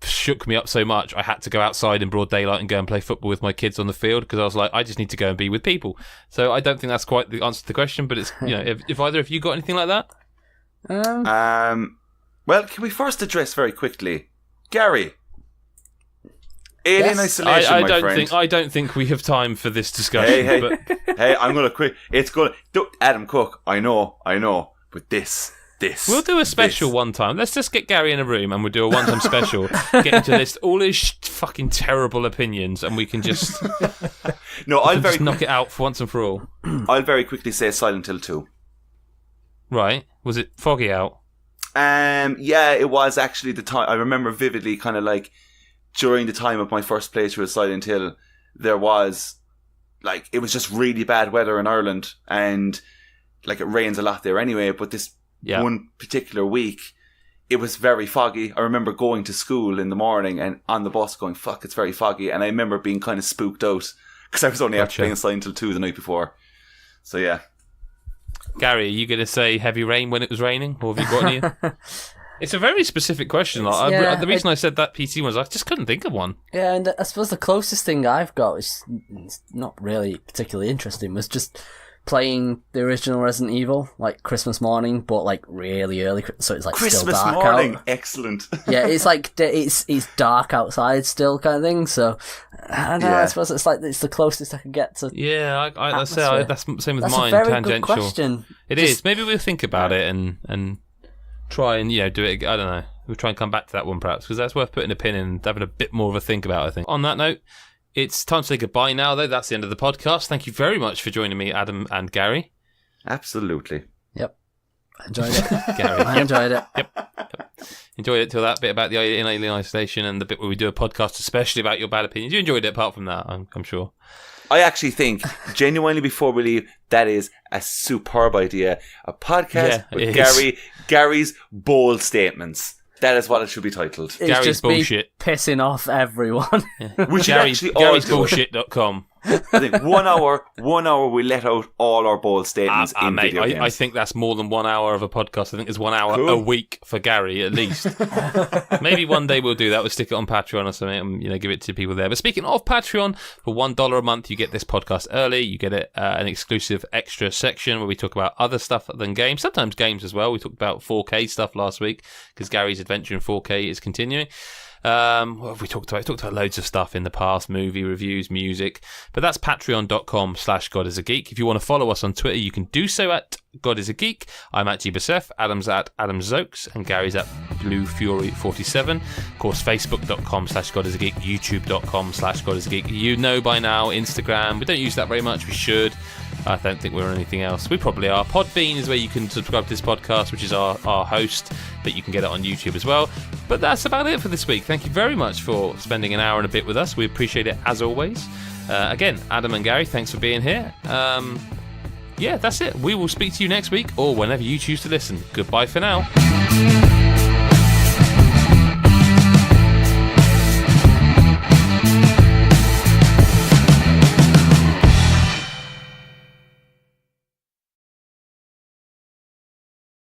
shook me up so much I had to go outside in broad daylight and go and play football with my kids on the field because I was like, I just need to go and be with people. So I don't think that's quite the answer to the question, but it's, you know, if either of you got anything like that? Well, can we first address very quickly Gary? Alien Isolation, I don't think we have time for this discussion. Hey, but... hey, I'm gonna quit. It's gonna Adam Cook. I know, but this. We'll do a special one time. Let's just get Gary in a room and we'll do a one-time special. Get him to list all his fucking terrible opinions and we can just knock it out for once and for all. I'll very quickly say Silent Hill 2. Right. Was it foggy out? Yeah, it was actually the time. I remember vividly kind of like during the time of my first playthrough of Silent Hill, there was like, it was just really bad weather in Ireland and like it rains a lot there anyway, but this one particular week, it was very foggy. I remember going to school in the morning and on the bus going, fuck, it's very foggy. And I remember being kind of spooked out because I was only after playing Silent Hill 2 the night before. So yeah. Gary, are you going to say heavy rain when it was raining? Or have you got any? It's a very specific question. The reason I said that PC was I just couldn't think of one. Yeah, and I suppose the closest thing I've got, which is not really particularly interesting, was just playing the original Resident Evil, like Christmas morning, but like really early, so it's like Christmas still dark morning. out. Excellent. Yeah, it's like it's dark outside still, kind of thing. So I don't know. I suppose it's the closest I can get to. Yeah, that's the same with mine. That's a very tangential. good question. It is. Maybe we'll think about it and try and do it. I don't know. We'll try and come back to that one perhaps because that's worth putting a pin in and having a bit more of a think about. I think. On that note. It's time to say goodbye now, though. That's the end of the podcast. Thank you very much for joining me, Adam and Gary. Absolutely. Yep. I enjoyed it. Gary. I enjoyed it. Yep. Enjoyed it till that bit about the Alien Isolation and the bit where we do a podcast, especially about your bad opinions. You enjoyed it apart from that, I'm sure. I actually think, genuinely before we leave, that is a superb idea. A podcast with Gary's bold statements. That is what it should be titled. It's Gary's just bullshit. Me pissing off everyone. Yeah. We should actually all do it. Gary'sBullshit.com. I think 1 hour we let out all our bold statements in mate, video games. I think that's more than 1 hour of a podcast. I think it's 1 hour a week for Gary at least. Maybe one day we'll do that. We'll stick it on Patreon or something and give it to people there. But speaking of Patreon, for $1 a month you get this podcast early. You get an exclusive extra section where we talk about other stuff than games. Sometimes games as well. We talked about 4K stuff last week because Gary's adventure in 4K is continuing. What have we talked about? We talked about loads of stuff in the past, movie reviews, music, but that's patreon.com/GodIsAGeek. If you want to follow us on Twitter, you can do so at GodIsAGeek. I'm at GBSF, Adam's at AdamZokes, and Gary's at BlueFury47. Of course, Facebook.com/GodIsAGeek, YouTube.com/GodIsAGeek. You know by now, Instagram, we don't use that very much, we should. I don't think we're on anything else. We probably are. Podbean is where you can subscribe to this podcast, which is our host, but you can get it on YouTube as well. But that's about it for this week. Thank you very much for spending an hour and a bit with us. We appreciate it as always. Again, Adam and Gary, thanks for being here. yeah, that's it. We will speak to you next week or whenever you choose to listen. Goodbye for now.